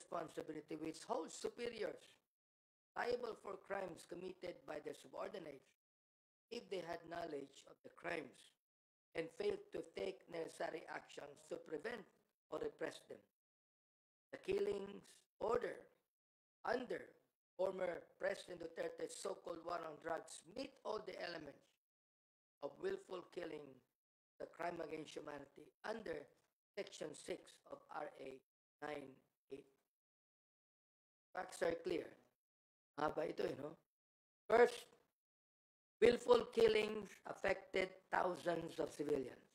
responsibility which holds superiors liable for crimes committed by their subordinates if they had knowledge of the crimes and failed to take necessary actions to prevent or repress them. The killings order under former President Duterte's so-called war on drugs meet all the elements of willful killing, the crime against humanity, under Section 6 of RA 98. Facts are clear. Haba ito, no? First, willful killings affected thousands of civilians,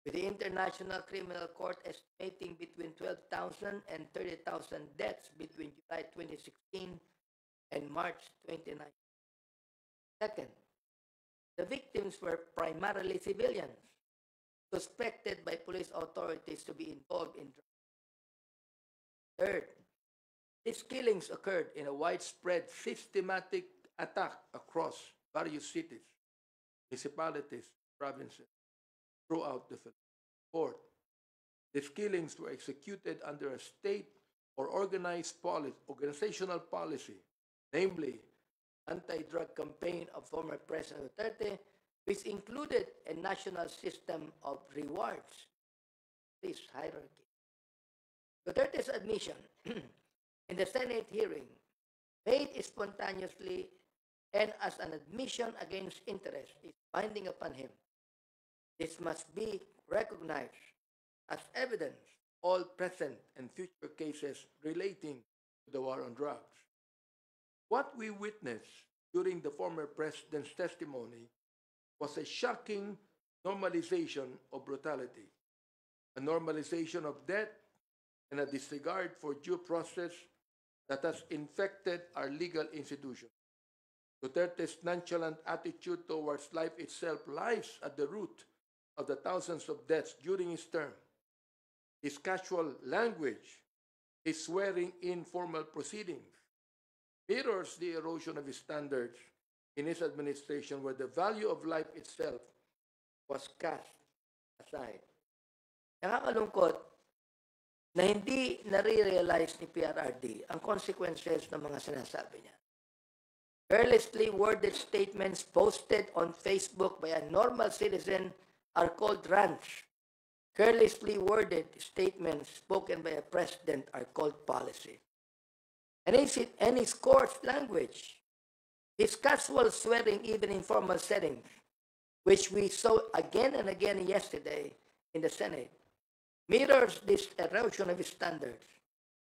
with the International Criminal Court estimating between 12,000 and 30,000 deaths between July 2016 and March 2019. Second, the victims were primarily civilians, suspected by police authorities to be involved in drugs. Third, these killings occurred in a widespread, systematic attack across various cities, municipalities, provinces throughout the Philippines. Fourth, these killings were executed under a state or organizational policy, namely anti-drug campaign of former President Duterte, which included a national system of rewards, this hierarchy. Duterte's admission in the Senate hearing, made spontaneously and as an admission against interest, is binding upon him. This must be recognized as evidence all present and future cases relating to the war on drugs. What we witnessed during the former president's testimony was a shocking normalization of brutality, a normalization of death, and a disregard for due process that has infected our legal institutions. Duterte's nonchalant attitude towards life itself lies at the root of the thousands of deaths during his term. His casual language, his swearing in formal proceedings, mirrors the erosion of his standards in his administration, where the value of life itself was cast aside. Nakakalungkot na hindi nare-realize ni PRRD ang consequences ng mga sinasabi niya. Carelessly worded statements posted on Facebook by a normal citizen are called rants. Carelessly worded statements spoken by a president are called policy. And his coarse language, his casual swearing even in formal settings, which we saw again and again yesterday in the Senate, mirrors this erosion of his standards.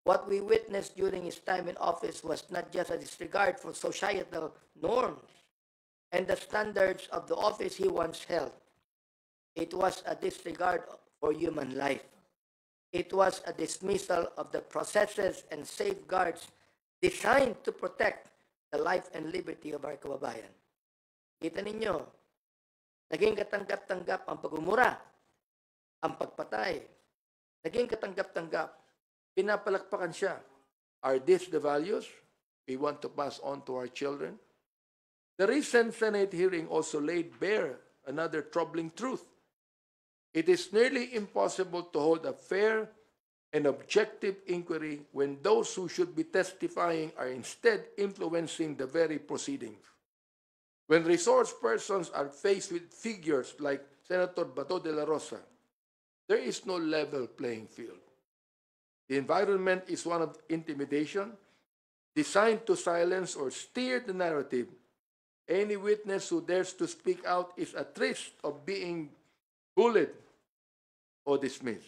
What we witnessed during his time in office was not just a disregard for societal norms and the standards of the office he once held. It was a disregard for human life. It was a dismissal of the processes and safeguards designed to protect the life and liberty of our kababayan. Kita ninyo, naging katanggap-tanggap ang pagmumura, ang pagpatay. Naging katanggap-tanggap, pinapalakpakan siya. Are these the values we want to pass on to our children? The recent Senate hearing also laid bare another troubling truth. It is nearly impossible to hold a fair and objective inquiry when those who should be testifying are instead influencing the very proceedings. When resource persons are faced with figures like Senator Bato de la Rosa, there is no level playing field. The environment is one of intimidation, designed to silence or steer the narrative. Any witness who dares to speak out is at risk of being bullied o dismissed.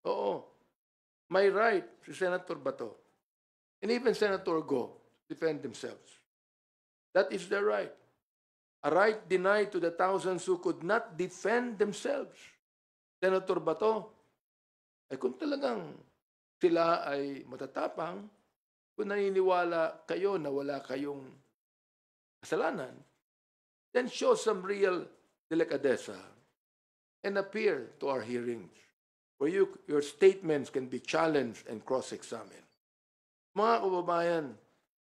Oo, may right si Senator Bato and even Senator Go to defend themselves. That is their right. A right denied to the thousands who could not defend themselves. Senator Bato, ay kung talagang sila ay matatapang, kung naniniwala kayo na wala kayong kasalanan, then show some real delicadeza and appear to our hearings where your statements can be challenged and cross-examined. Mga kababayan,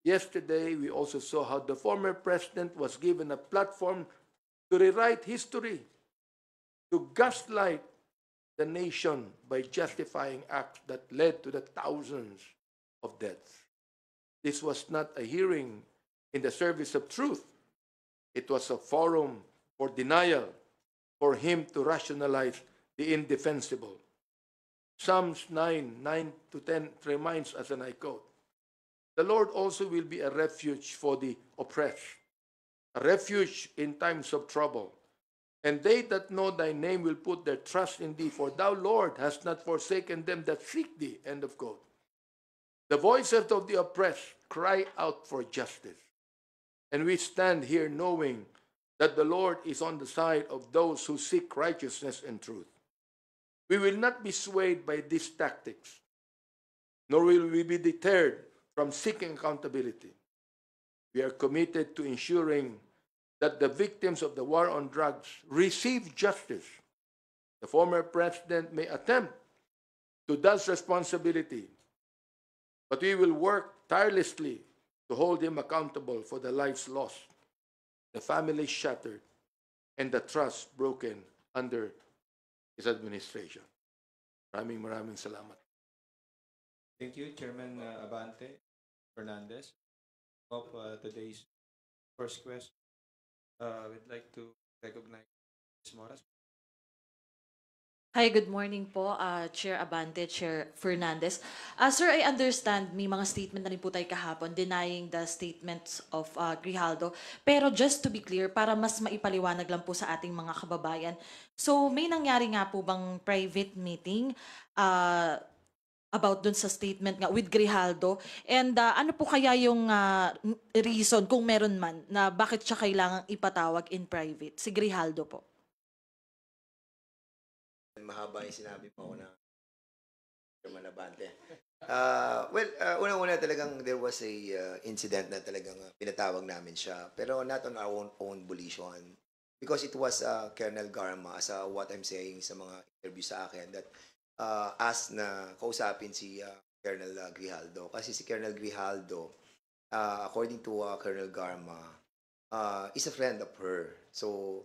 yesterday we also saw how the former president was given a platform to rewrite history, to gaslight the nation by justifying acts that led to the thousands of deaths. This was not a hearing in the service of truth. It was a forum for denial, for him to rationalize the indefensible. Psalms 9 to 10 reminds us, and I quote, "The Lord also will be a refuge for the oppressed, a refuge in times of trouble. And they that know thy name will put their trust in thee, for thou, Lord, hast not forsaken them that seek thee." End of quote. The voices of the oppressed cry out for justice. And we stand here knowing that the Lord is on the side of those who seek righteousness and truth. We will not be swayed by these tactics, nor will we be deterred from seeking accountability. We are committed to ensuring that the victims of the war on drugs receive justice. The former president may attempt to dodge responsibility, but we will work tirelessly to hold him accountable for the lives lost, the families shattered, and the trust broken under his administration. Maraming salamat. Thank you, Chairman Abante Fernandez. Of today's first question, we'd like to recognize Ms. Moras. Hi, good morning po, Chair Abante, Chair Fernandez. Sir, I understand may mga statement na rin po tayo kahapon denying the statements of Grijaldo. Pero just to be clear, para mas maipaliwanag lang po sa ating mga kababayan. So, may nangyari nga po bang private meeting about dun sa statement nga with Grijaldo? And ano po kaya yung reason, kung meron man, na bakit siya kailangang ipatawag in private? Si Grijaldo po. Mahaba yung sinabi mo ako na Chairman Abante. Unang-una talagang there was a incident na talagang pinatawag namin siya. Pero not on our own volition. Because it was Colonel Garma, as what I'm saying sa mga interview sa akin, that asked na kausapin si Colonel Grijaldo. Kasi si Colonel Grijaldo, according to Colonel Garma, is a friend of her. So,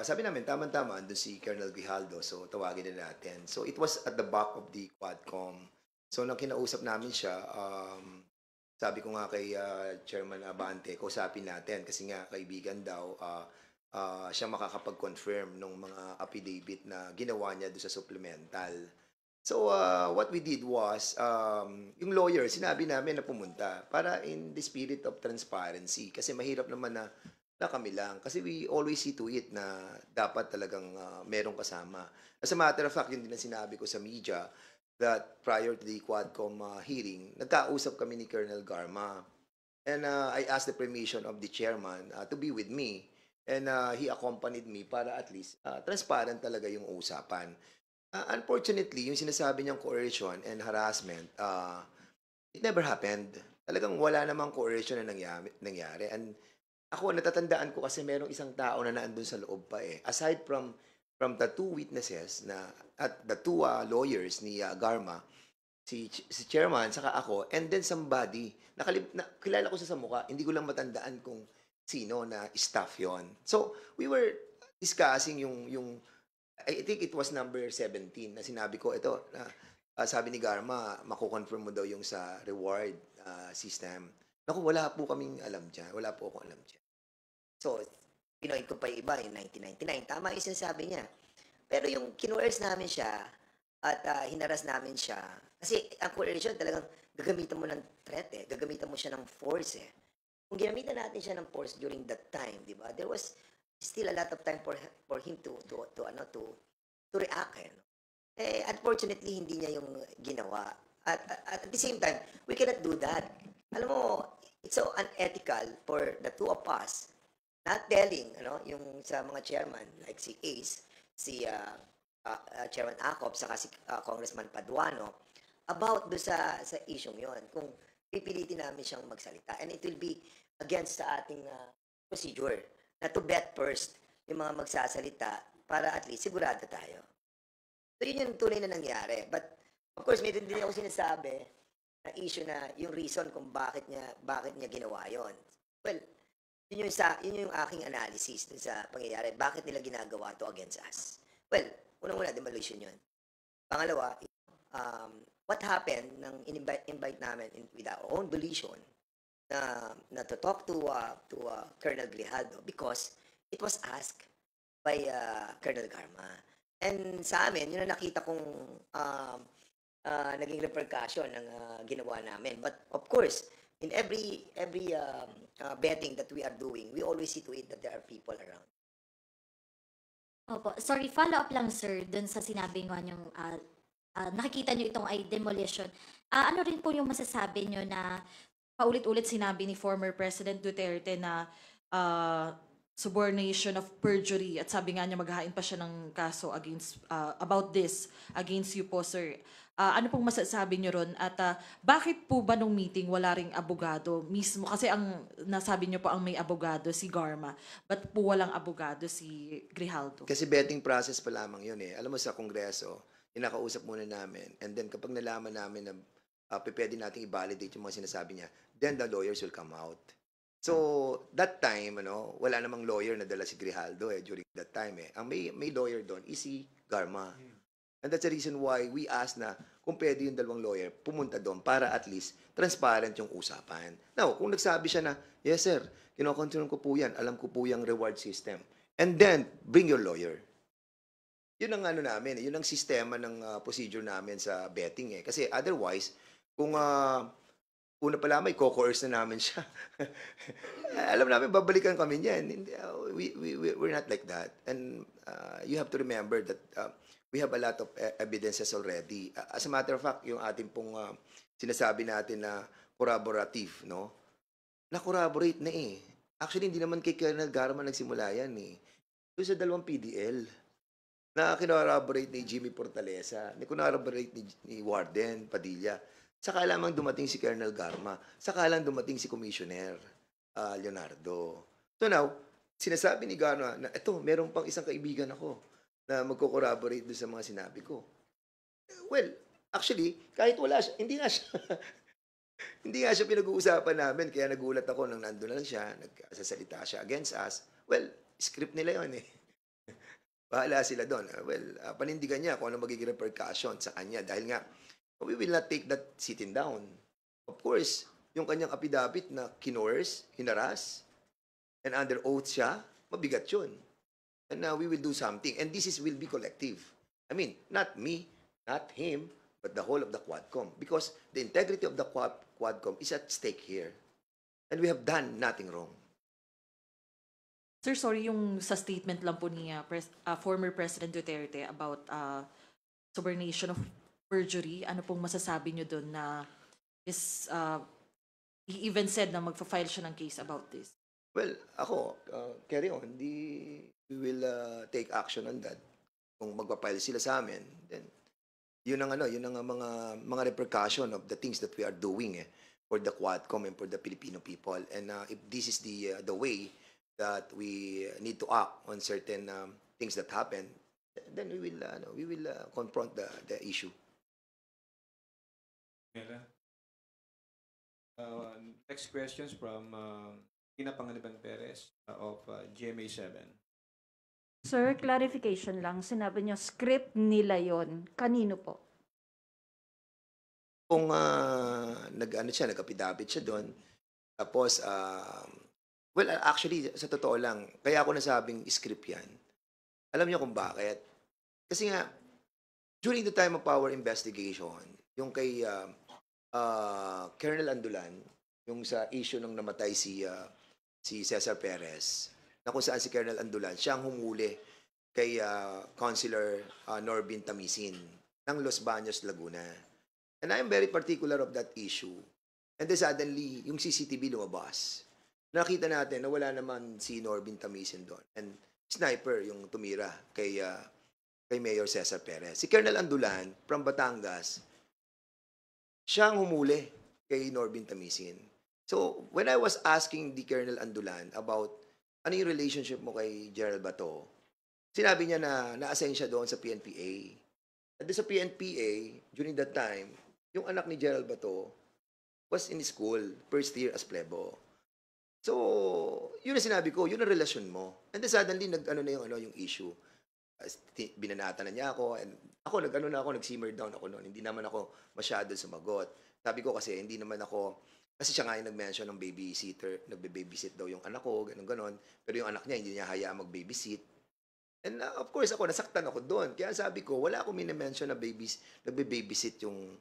sabi namin, tama-tama, andun si Colonel Grijaldo, so tawagin na natin. So, it was at the back of the Quadcom. So, nang kinausap namin siya, sabi ko nga kay Chairman Abante, kausapin natin kasi nga kaibigan daw, siya makakapag-confirm ng mga affidavit na ginawa niya doon sa supplemental. So, what we did was, yung lawyer, sinabi namin na pumunta para in the spirit of transparency kasi mahirap naman na kami lang. Kasi we always see to it na dapat talagang merong kasama. As a matter of fact, yun din ang sinabi ko sa media that prior to the Quadcom hearing, nagkausap kami ni Colonel Garma. And I asked the permission of the chairman to be with me. And he accompanied me para at least transparent talaga yung usapan. Unfortunately, yung sinasabi niyang coercion and harassment, it never happened. Talagang wala namang coercion na nangyari. And ako, natatandaan ko kasi merong isang tao na naandun sa loob pa eh. Aside from the two witnesses na at the two lawyers ni Garma, si chairman, saka ako, and then somebody, kilala ko siya sa mukha, hindi ko lang matandaan kung sino na staff yon. So, we were discussing yung I think it was number 17 na sinabi ko, ito, sabi ni Garma, makukonfirm mo daw yung sa reward system. Naku, wala po kaming alam dyan. Wala po akong alam dyan. So, pinoint ko pa yung iba in 1999. Tama yung sinasabi niya. Pero yung kinuers namin siya at hinaras namin siya, kasi ang coercion talagang gagamitan mo ng threat eh. Gagamitan mo siya ng force eh. Kung ginamitan natin siya ng force during that time, di ba? There was still a lot of time for him to react. Unfortunately, hindi niya yung ginawa. At the same time, we cannot do that. Alam mo, it's so unethical for the two of us not telling, yung sa mga chairman, like si Ace, si Chairman Acop, saka si Congressman Paduano, about do sa isyong yon. Kung pipilitin namin siyang magsalita. And it will be against sa ating procedure na to bet first yung mga magsasalita para at least sigurado tayo. So yun yung tunay na nangyari. But of course, may din ako sinasabi na issue na yung reason kung bakit niya ginawa yon. Well, yun yung aking analysis dun sa pangyayari. Bakit nila ginagawa to against us? Well, Unang-una, demolition yun. Pangalawa, what happened nang invite namin with our own volition na to talk to Colonel Grijaldo because it was asked by Colonel Garma. And sa amin, yun ang nakita kong naging repercussion ng ginawa namin. But of course, in every betting that we are doing, we always see to it that there are people around. Opo. Sorry, follow-up lang, sir, dun sa sinabi nga yung nakikita nyo itong ay demolition. Ano rin po yung masasabi nyo na Paulit-ulit sinabi ni former President Duterte na subornation of perjury at sabi nga niya maghahain pa siya ng kaso against about this against you po, sir. Ano pong masasabi niyo ron at bakit po ba nung meeting wala ring abogado mismo kasi ang nasabi niyo po ang may abogado si Garma, but po walang abogado si Grijaldo? Kasi betting process pa lamang yun eh. Alam mo sa Kongreso, inakausap muna namin. And then kapag nalaman namin na pwede nating i-validate yung mga sinasabi niya, then the lawyers will come out. So, that time, wala namang lawyer na dala si Grijaldo during that time eh. Ang may lawyer doon is si Garma. And that's the reason why we asked na kung pwede yung dalawang lawyer pumunta doon para at least transparent yung usapan. Now, kung nagsabi siya na, yes sir, kinocontrol ko po yan, alam ko po yung reward system. And then, bring your lawyer. Yun ang namin, yun ang sistema ng procedure namin sa betting eh. Kasi otherwise, kung una pala may co-coerce na namin siya. Alam namin, babalikan kami niyan. We're not like that. And you have to remember that we have a lot of evidences already. As a matter of fact, yung ating pong sinasabi natin na corroborative, na-corroborate na eh. Actually, hindi naman kay Colonel Garma nagsimula yan eh. Doon sa dalawang PDL na kinorroborate ni Jimmy Portalesa, na kinorroborate ni Warden Padilla. Saka lamang dumating si Colonel Garma. Saka lang dumating si Commissioner Leonardo. So now, sinasabi ni Garma na ito, meron pang isang kaibigan ako na magko-corroborate doon sa mga sinabi ko. Well, actually, kahit wala siya, hindi nga siya pinag-uusapan namin. Kaya nagulat ako nang nandun na lang siya, nagsasalita siya against us. Well, script nila yun eh. Bahala sila doon. Well, panindigan niya kung ano magiging repercussion sa kanya. Dahil nga, we will not take that sitting down. Of course, yung kanyang affidavit na kinores, hinaras, and under oath siya, mabigat yun. And now we will do something. And this will be collective. I mean, not me, not him, but the whole of the Quadcom. Because the integrity of the Quadcom is at stake here. And we have done nothing wrong. Sir, sorry, yung sa statement lang po ni former President Duterte about subornation of perjury, ano pong masasabi nyo doon na is, he even said na magpa-file siya ng case about this? Well, ako, carry on. We will take action on that. Kung magpa-file sila sa amin, then yun ang mga repercussion of the things that we are doing for the Quadcom and for the Filipino people. And if this is the way that we need to act on certain things that happen, then we will confront the issue. Next questions from Tina Pangaliban Perez of GMA7. Sir, clarification lang. Sinabi niyo, script nila yon. Kanino po? Kung nag-affidavit siya doon, tapos, well, actually, sa totoo lang, kaya ako nasabing script yan. Alam niyo kung bakit? Kasi nga, during the time of our investigation, yung kay Colonel Andulan, yung sa issue nung namatay si Cesar Perez, na kung saan si Colonel Andulan, siyang humuli kay Councilor Norbin Tamisin ng Los Baños, Laguna. And I am very particular of that issue. And then suddenly, yung CCTV lumabas. Nakita natin na wala naman si Norbin Tamisin doon. And sniper yung tumira kay Mayor Cesar Perez. Si Colonel Andulan from Batangas, siyang humuli kay Norbin Tamisin. So, when I was asking the Colonel Andulan about ano yung relationship mo kay Gerald Bato, sinabi niya na na-assign siya doon sa PNPA. At sa PNPA, during that time, yung anak ni Gerald Bato was in school, first year as plebo. So, yun ang sinabi ko, yun ang relasyon mo. And then suddenly, yung issue. binanata na niya ako, and ako nag-simmer down ako noon. Hindi naman ako masyado sumagot. Sabi ko kasi hindi naman ako, kasi siya nga yung nag-mention ng babysitter, nagbe-babysit daw yung anak ko, ganun-ganon. Pero yung anak niya, hindi niya hayaan mag-babysit. And of course ako, nasaktan ako doon. Kaya sabi ko, wala akong mini-mention na nagbe-babysit yung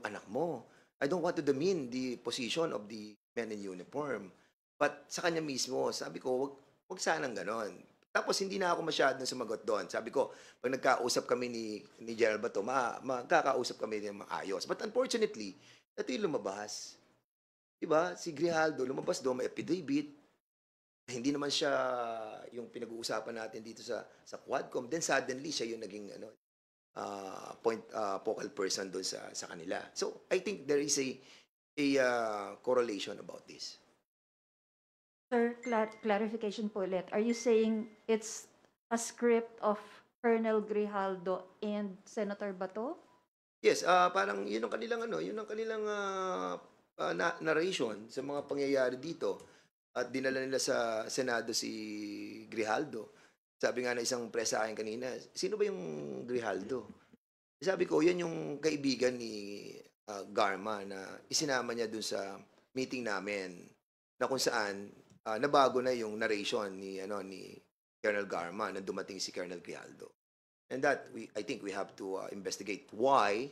anak mo. I don't want to demean the position of the men in uniform. But sa kanya mismo, sabi ko, wag sanang ganon. Tapos hindi na ako masyadong sumagot doon. Sabi ko, pag nagkausap kami ni General Bato, magkakausap kami ng maayos. But unfortunately, ito yung lumabas. Diba? Si Grijaldo, lumabas doon, may affidavit. Hindi naman siya yung pinag-uusapan natin dito sa Quadcom. Then suddenly, siya yung naging focal person doon sa kanila. So, I think there is a correlation about this. Sir, clarification po ulit. Are you saying it's a script of Colonel Grijaldo and Senator Bato? Yes, parang yun ang kanilang narration sa mga pangyayari dito. At dinala nila sa Senado si Grijaldo. Sabi nga na isang press sa akin kanina, sino ba yung Grijaldo? Sabi ko, yan yung kaibigan ni Garma na isinama niya dun sa meeting namin na kung saan nabago na yung narration ni Colonel Garma na dumating si Colonel Grijaldo. And that I think we have to investigate why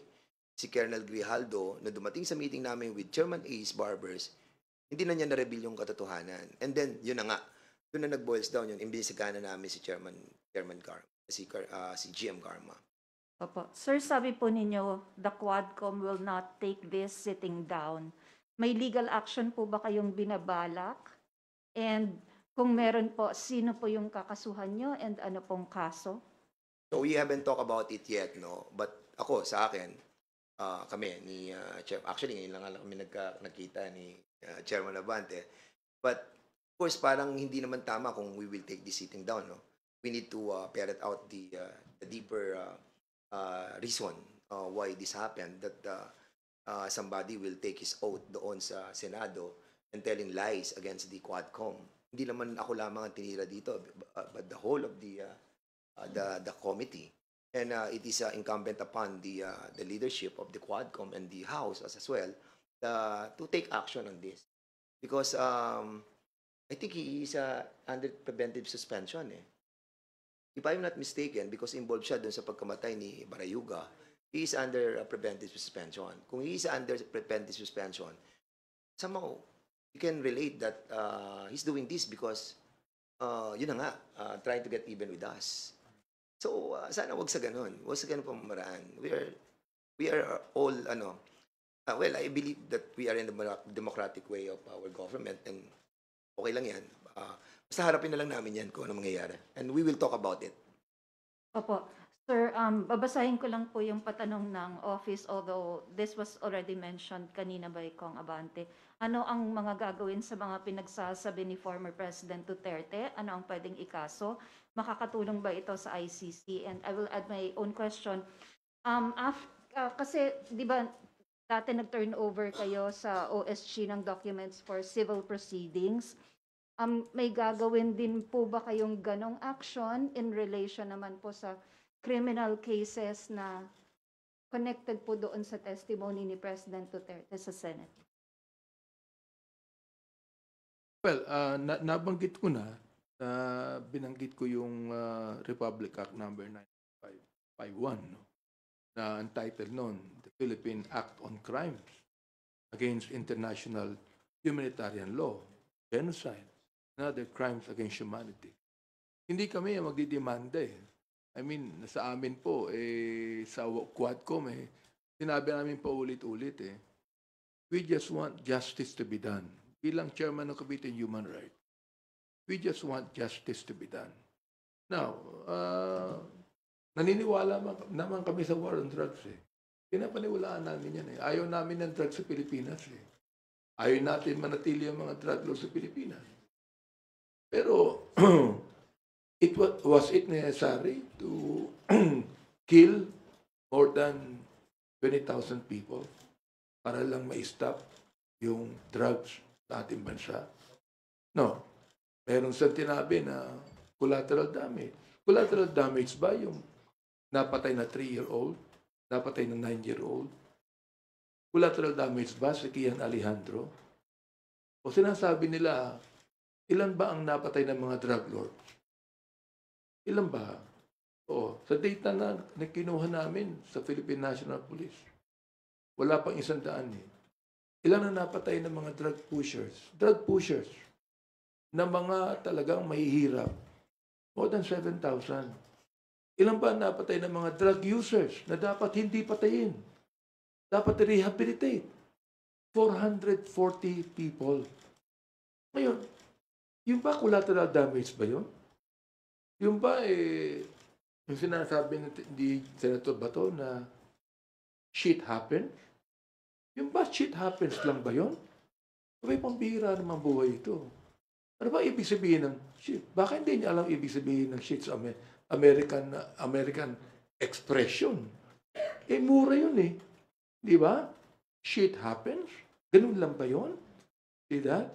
si Colonel Grijaldo na dumating sa meeting namin with Chairman Ace Barbers, hindi na niya na-reveal yung katotohanan. And then yun na nga, doon na nag-boils down yun, imbisigahan na namin si Chairman Garma, si GM Garma. Opo. Sir, sabi po ninyo, the Quadcom will not take this sitting down. May legal action po ba kayong binabalak? And kung meron po, sino po yung kakasuhan nyo and ano pong kaso? So we haven't talked about it yet, no? But ako, sa akin, kami ni Chair, actually ngayon lang kami nagkita ni Chairman Abante. But of course, parang hindi naman tama kung we will take this sitting down, no? We need to ferret out the deeper reason why this happened, that somebody will take his oath doon sa Senado and telling lies against the Quadcom. Hindi naman ako lamang ang tinira dito, but the whole of the committee. And it is incumbent upon the leadership of the Quadcom and the House as well to take action on this. Because I think he is under preventive suspension. If I'm not mistaken, because involved siya dun sa pagkamatay ni Barayuga, he is under preventive suspension. Kung he is under preventive suspension, somehow you can relate that he's doing this because yun na nga, trying to get even with us. So sana wag sa ganun. Wag sa ganun pamamaraan. We are all well, I believe that we are in the democratic way of our government, and okay lang yan. Basta harapin na lang namin yan kung ano mangyayari. And we will talk about it. Opo. Sir, babasahin ko lang po yung patanong ng office, although this was already mentioned kanina by Kong Abante. Ano ang mga gagawin sa mga pinagsasabi ni former President Duterte? Ano ang pwedeng ikaso? Makakatulong ba ito sa ICC? And I will add my own question. Kasi, di ba, dati nag-turn over kayo sa OSG ng documents for civil proceedings. May gagawin din po ba kayong ganong action in relation naman po sa criminal cases na connected po doon sa testimony ni President Duterte sa Senate? Well, nabanggit ko na, binanggit ko yung Republic Act number 9551, no? Na entitled noon, the Philippine Act on Crimes Against International Humanitarian Law, Genocide, and other crimes against humanity. Hindi kami magdidemanda I mean, sa amin po, sa Quadcom, sinabi namin pa ulit-ulit we just want justice to be done. Bilang chairman ng Committee on Human Rights, we just want justice to be done. Now, naniniwala naman kami sa war on drugs Pinapaniwalaan namin yan Ayaw namin ng drugs sa Pilipinas Ayaw natin manatili ang mga drug laws sa Pilipinas. Pero, was it necessary to kill more than 20,000 people para lang ma-stop yung drugs sa ating bansa? No. Meron sa tinabi na collateral damage. Collateral damage ba yung napatay na 3-year-old? Napatay na 9-year-old? Collateral damage ba si Kian Alejandro? O sinasabi nila, ilan ba ang napatay ng mga drug lords? Ilan ba? Oo, sa data na kinuha namin sa Philippine National Police, wala pang 100 eh. Ilan ang napatay ng mga drug pushers? Drug pushers na mga talagang mahihirap. More than 7,000. Ilan ba ang napatay ng mga drug users na dapat hindi patayin? Dapat rehabilitate. 440 people. Ngayon, yung ba collateral damage ba yun? Yung ba yung sinasabi ni Senator Bato na shit happens? Yung ba shit happens lang ba yun? May pambihira naman buhay ito. Ano ba ibig sabihin ng shit? Baka hindi niya alam ibig sabihin ng shit sa American expression. Mura yun eh. Di ba? Shit happens? Ganun lang ba yun? See that?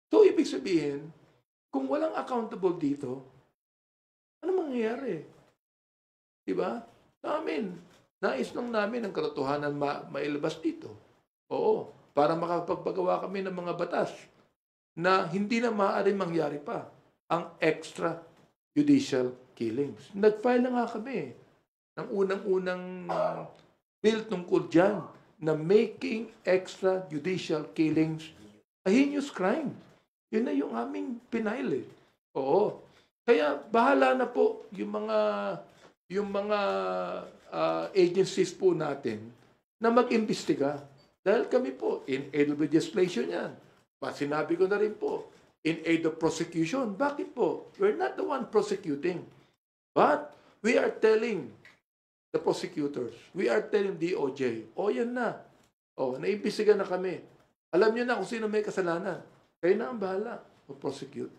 So, ibig sabihin, kung walang accountable dito, ano mangyayari? Di ba? Nais lang namin ang katotohanan mailabas dito. Oo, para makapagpagawa kami ng mga batas na hindi na maaaring mangyari pa ang extrajudicial killings. Nag-file na nga kami ng unang-unang bill tungkol dyan na making extrajudicial killings a heinous crime. Yun na yung aming pinail eh. Oo. Kaya bahala na po yung mga agencies po natin na mag-imbestiga. Dahil kami po, in aid of legislation yan. Sinabi ko na rin po, in aid of prosecution. Bakit po? We're not the one prosecuting. But we are telling the prosecutors, we are telling DOJ, yan na. Naimbestiga na kami. Alam niyo na kung sino may kasalanan. Kayo na ang bahala mag-prosecute.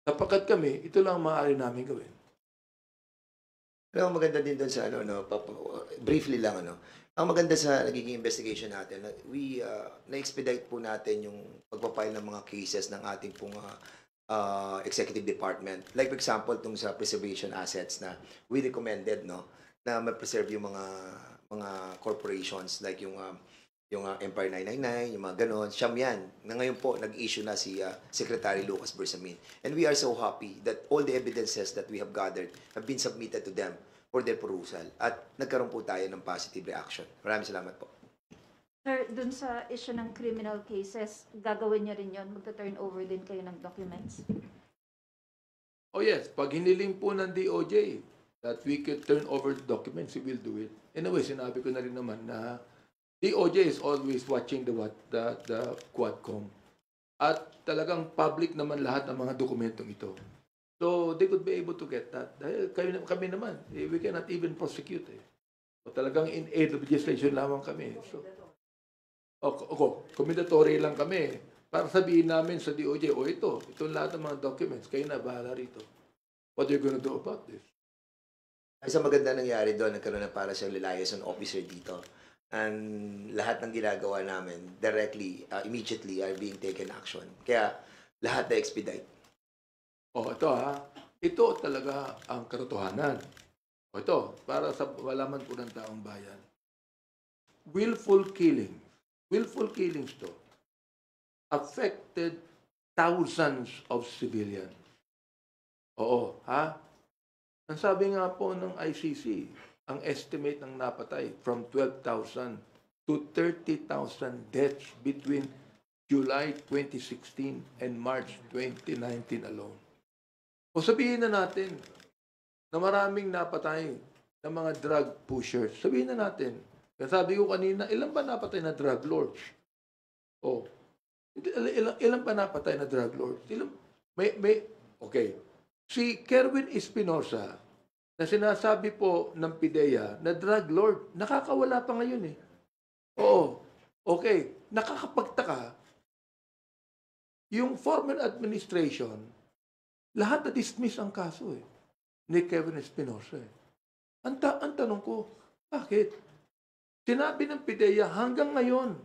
Sapagkat kami, ito lang ang maaari namin gawin. Pero maganda din doon sa briefly lang ang maganda sa nagiging investigation natin, na-expedite po natin yung pagpapile ng mga cases ng ating pong executive department. Like for example, tung sa preservation assets na we recommended na ma-preserve yung mga corporations like yung Empire 999, yung mga ganon. Siyam yan. Na ngayon po, nag-issue na si Secretary Lucas Bersamin. And we are so happy that all the evidences that we have gathered have been submitted to them for their perusal. At nagkaroon po tayo ng positive reaction. Maraming salamat po. Sir, dun sa issue ng criminal cases, gagawin niyo rin yun? Magta-turn over din kayo ng documents? Oh yes, pag hiniling po ng DOJ that we could turn over the documents, we will do it. Anyway, sinabi ko na rin naman na DOJ is always watching the Quadcom. At talagang public naman lahat ng mga dokumentong ito. So, they could be able to get that. Dahil kami naman, we cannot even prosecute. So, talagang in aid of legislation lamang kami. So, commentatory lang kami. Para sabihin namin sa DOJ, ito lahat ng mga documents, kayo na bahala rito. What are you gonna do about this? Isa maganda nangyari doon, nagkaroon na para siyang liaison officer dito. And lahat ng ginagawa namin directly, immediately are being taken action. Kaya lahat na expedite. Ito talaga ang katotohanan. Ito, para sa malaman po ng taong bayan. Willful killings to affected thousands of civilians. Ang sabi nga po ng ICC, ang estimate ng napatay from 12,000 to 30,000 deaths between July 2016 and March 2019 alone. O sabihin na natin na maraming napatay ng mga drug pushers. Sabihin na natin. Sabi ko kanina, ilan ba napatay na drug lords? Ilan ba napatay na drug lords? Okay. Si Kerwin Espinosa, na sinasabi po ng PIDEA na drug lord, nakakawala pa ngayon eh. Okay. Nakakapagtaka, yung former administration, lahat na-dismiss ang kaso ni Kevin Espinosa. Ang tanong ko, bakit? Sinabi ng PIDEA hanggang ngayon,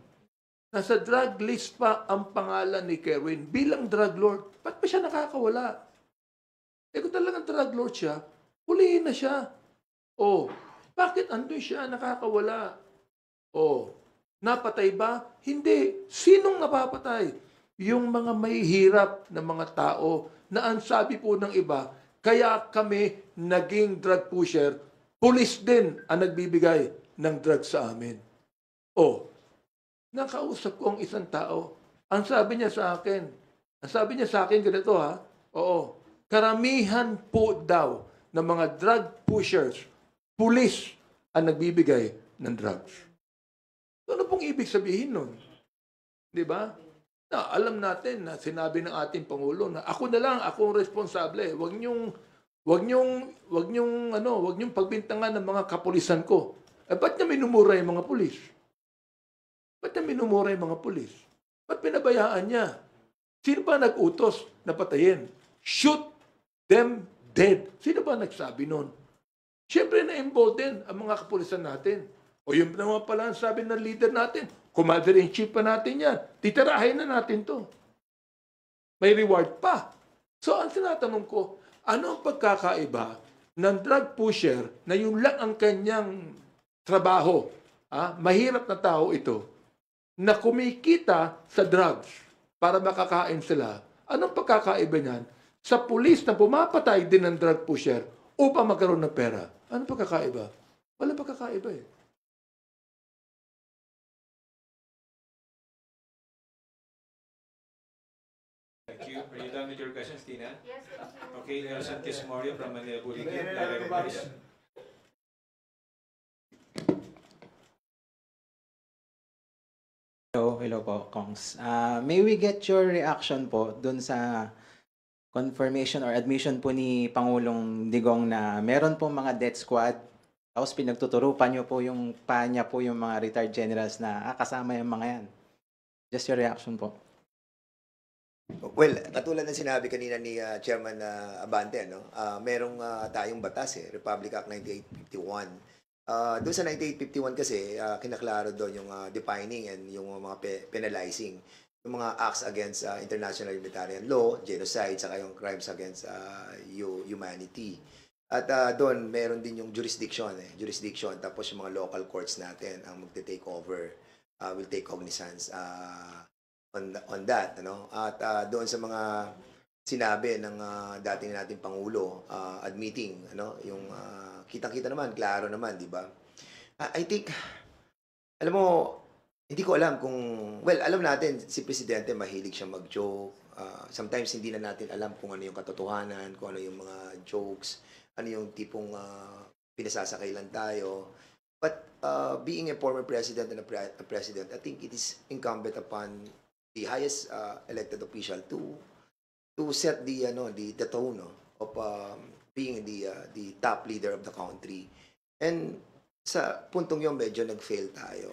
nasa drug list pa ang pangalan ni Kevin bilang drug lord. Ba't ba siya nakakawala? Kung talagang drug lord siya, Hulihin na siya. Oh, bakit andun siya nakakawala? Oh, napatay ba? Hindi. Sinong napapatay? Yung mga mahihirap na mga tao na ang sabi po ng iba, kaya kami naging drug pusher, pulis din ang nagbibigay ng drug sa amin. Oh, nakausap ko ang isang tao. Ang sabi niya sa akin ganito ha, oo, karamihan po daw ng mga drug pushers, pulis ang nagbibigay ng drugs. Ano pong ibig sabihin nun? Di ba? Na, alam natin na sinabi ng ating Pangulo na ako na lang, ako ang responsable. Huwag niyong pagbintangan ng mga kapulisan ko. Eh, ba't niya minumura yung mga pulis? Ba't niya minumura yung mga pulis? Ba't pinabayaan niya? Sino ba nag-utos na patayin? Shoot them dead. Sino ba nagsabi nun? Siyempre na-involved din ang mga kapulisan natin. O yun naman pala ang sabi ng leader natin, commander-in-chief pa natin yan. Titirahin na natin to. May reward pa. So ang tinatanong ko, ano ang pagkakaiba ng drug pusher na yun lang ang kanyang trabaho? Mahirap na tao ito na kumikita sa drugs para makakain sila. Anong pagkakaiba niyan sa pulis na pumapatay din ng drug pusher upang magkaroon ng pera? Anong pagkakaiba? Wala pagkakaiba eh. Thank you. Are you done with your questions, Tina? Yes, thank you. Okay, Nelson Tismorio from Manila Bulletin. Please. Hello po, Kongs. May we get your reaction po dun sa confirmation or admission po ni Pangulong Digong na meron po mga death squad, tapos pinagtuturupan niyo po yung niya po yung mga retired generals na kasama yung mga yan. Just your reaction po. Well, katulad ng sinabi kanina ni Chairman Abante, no? Merong tayong batas Republic Act 9851. Doon sa 9851 kasi, kinaklaro doon yung defining and yung mga penalizing. Yung mga acts against international humanitarian law, genocide, saka yung crimes against humanity. At doon, meron din yung jurisdiction. Tapos yung mga local courts natin ang magte-take over, will take cognizance on that. Ano? At doon sa mga sinabi ng dating nating Pangulo, admitting, yung kitang-kita naman, klaro naman, di ba? I think, alam mo, hindi ko alam kung, well, alam natin, si Presidente mahilig siya mag-joke. Sometimes hindi na natin alam kung ano yung katotohanan, kung ano yung mga jokes, ano yung tipong pinasasakay lang tayo. But being a former president and a president, I think it is incumbent upon the highest elected official to set the tone of being the top leader of the country. And sa puntong yun, medyo nag-fail tayo.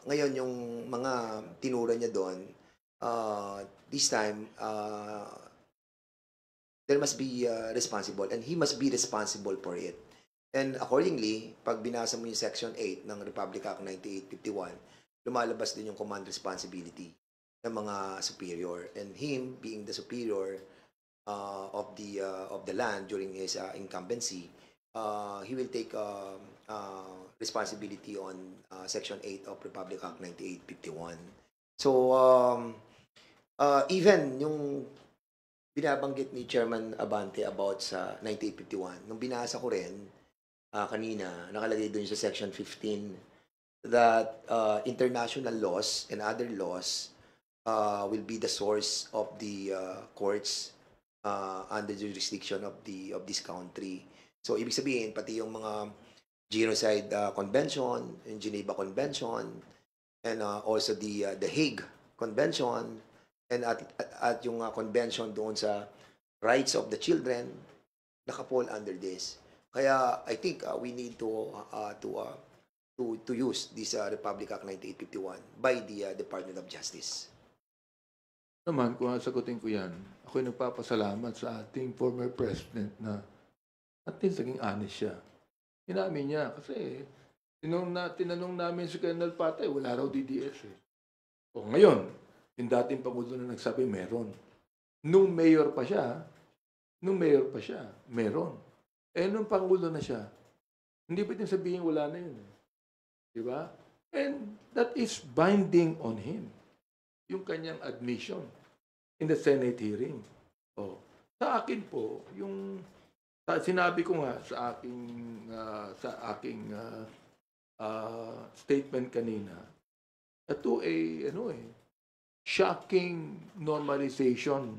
Ngayon, yung mga tinura niya doon, this time, there must be responsible, and he must be responsible for it. And accordingly, pag binasa mo yung Section 8 ng Republic Act 9851, lumalabas din yung command responsibility ng mga superior. And him, being the superior of the land during his incumbency, he will take responsibility on Section 8 of Republic Act 9851. So, even yung binabanggit ni Chairman Abante about sa 9851, nung binasa ko rin kanina, nakalagay doon sa Section 15 that international laws and other laws will be the source of the courts under jurisdiction of this country. So, ibig sabihin, pati yung mga Genocide Convention, yung Geneva Convention, and also the Hague Convention, and at yung convention doon sa rights of the children, nakapol under this. Kaya I think we need to use this Republic Act 9851 by the Department of Justice. Naman, kung sagutin ko yan, ako'y nagpapasalamat sa ating former president na at least naging honest siya. Inamin niya kasi tinanong namin si Colonel Patay, wala raw DDS O ngayon, yung dating Pangulo na nagsabi meron. Nung mayor pa siya, Nung mayor pa siya, meron. Eh, nung Pangulo na siya, hindi pwedeng sabihin wala na yun. Di ba? And that is binding on him. Yung kanyang admission in the Senate hearing. Oh. Sa akin po, sinabi ko nga sa aking statement kanina, ito shocking normalization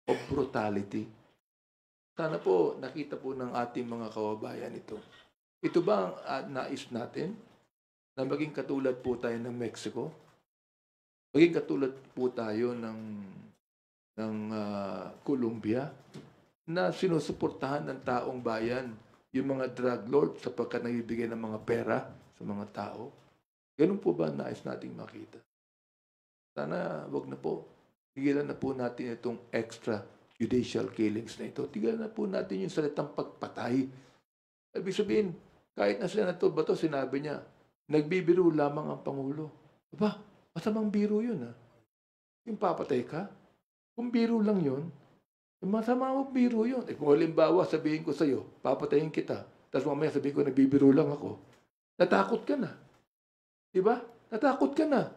of brutality. Sana po nakita po ng ating mga kababayan ito. Ito ba ang nais natin? Na maging katulad po tayo ng Mexico? Maging katulad po tayo ng Colombia na sinusuportahan ng taong bayan yung mga drug lords sapagkat nagbibigay ng mga pera sa mga tao? Ganun po ba nais nating makita? Sana wag na po. Tigilan na po natin itong extra judicial killings na ito. Tigilan na po natin yung salitang pagpatay. Ibig sabihin, kahit na Senator Bato, sinabi niya, nagbibiro lamang ang Pangulo. Aba, masamang biro yun, ha? Yung papatay ka? Kung biro lang yun, masama mo biro yun. Kung halimbawa, sabihin ko sa'yo, papatayin kita, tapos mamaya sabihin ko, nagbibiro lang ako, natakot ka na. Diba? Natakot ka na.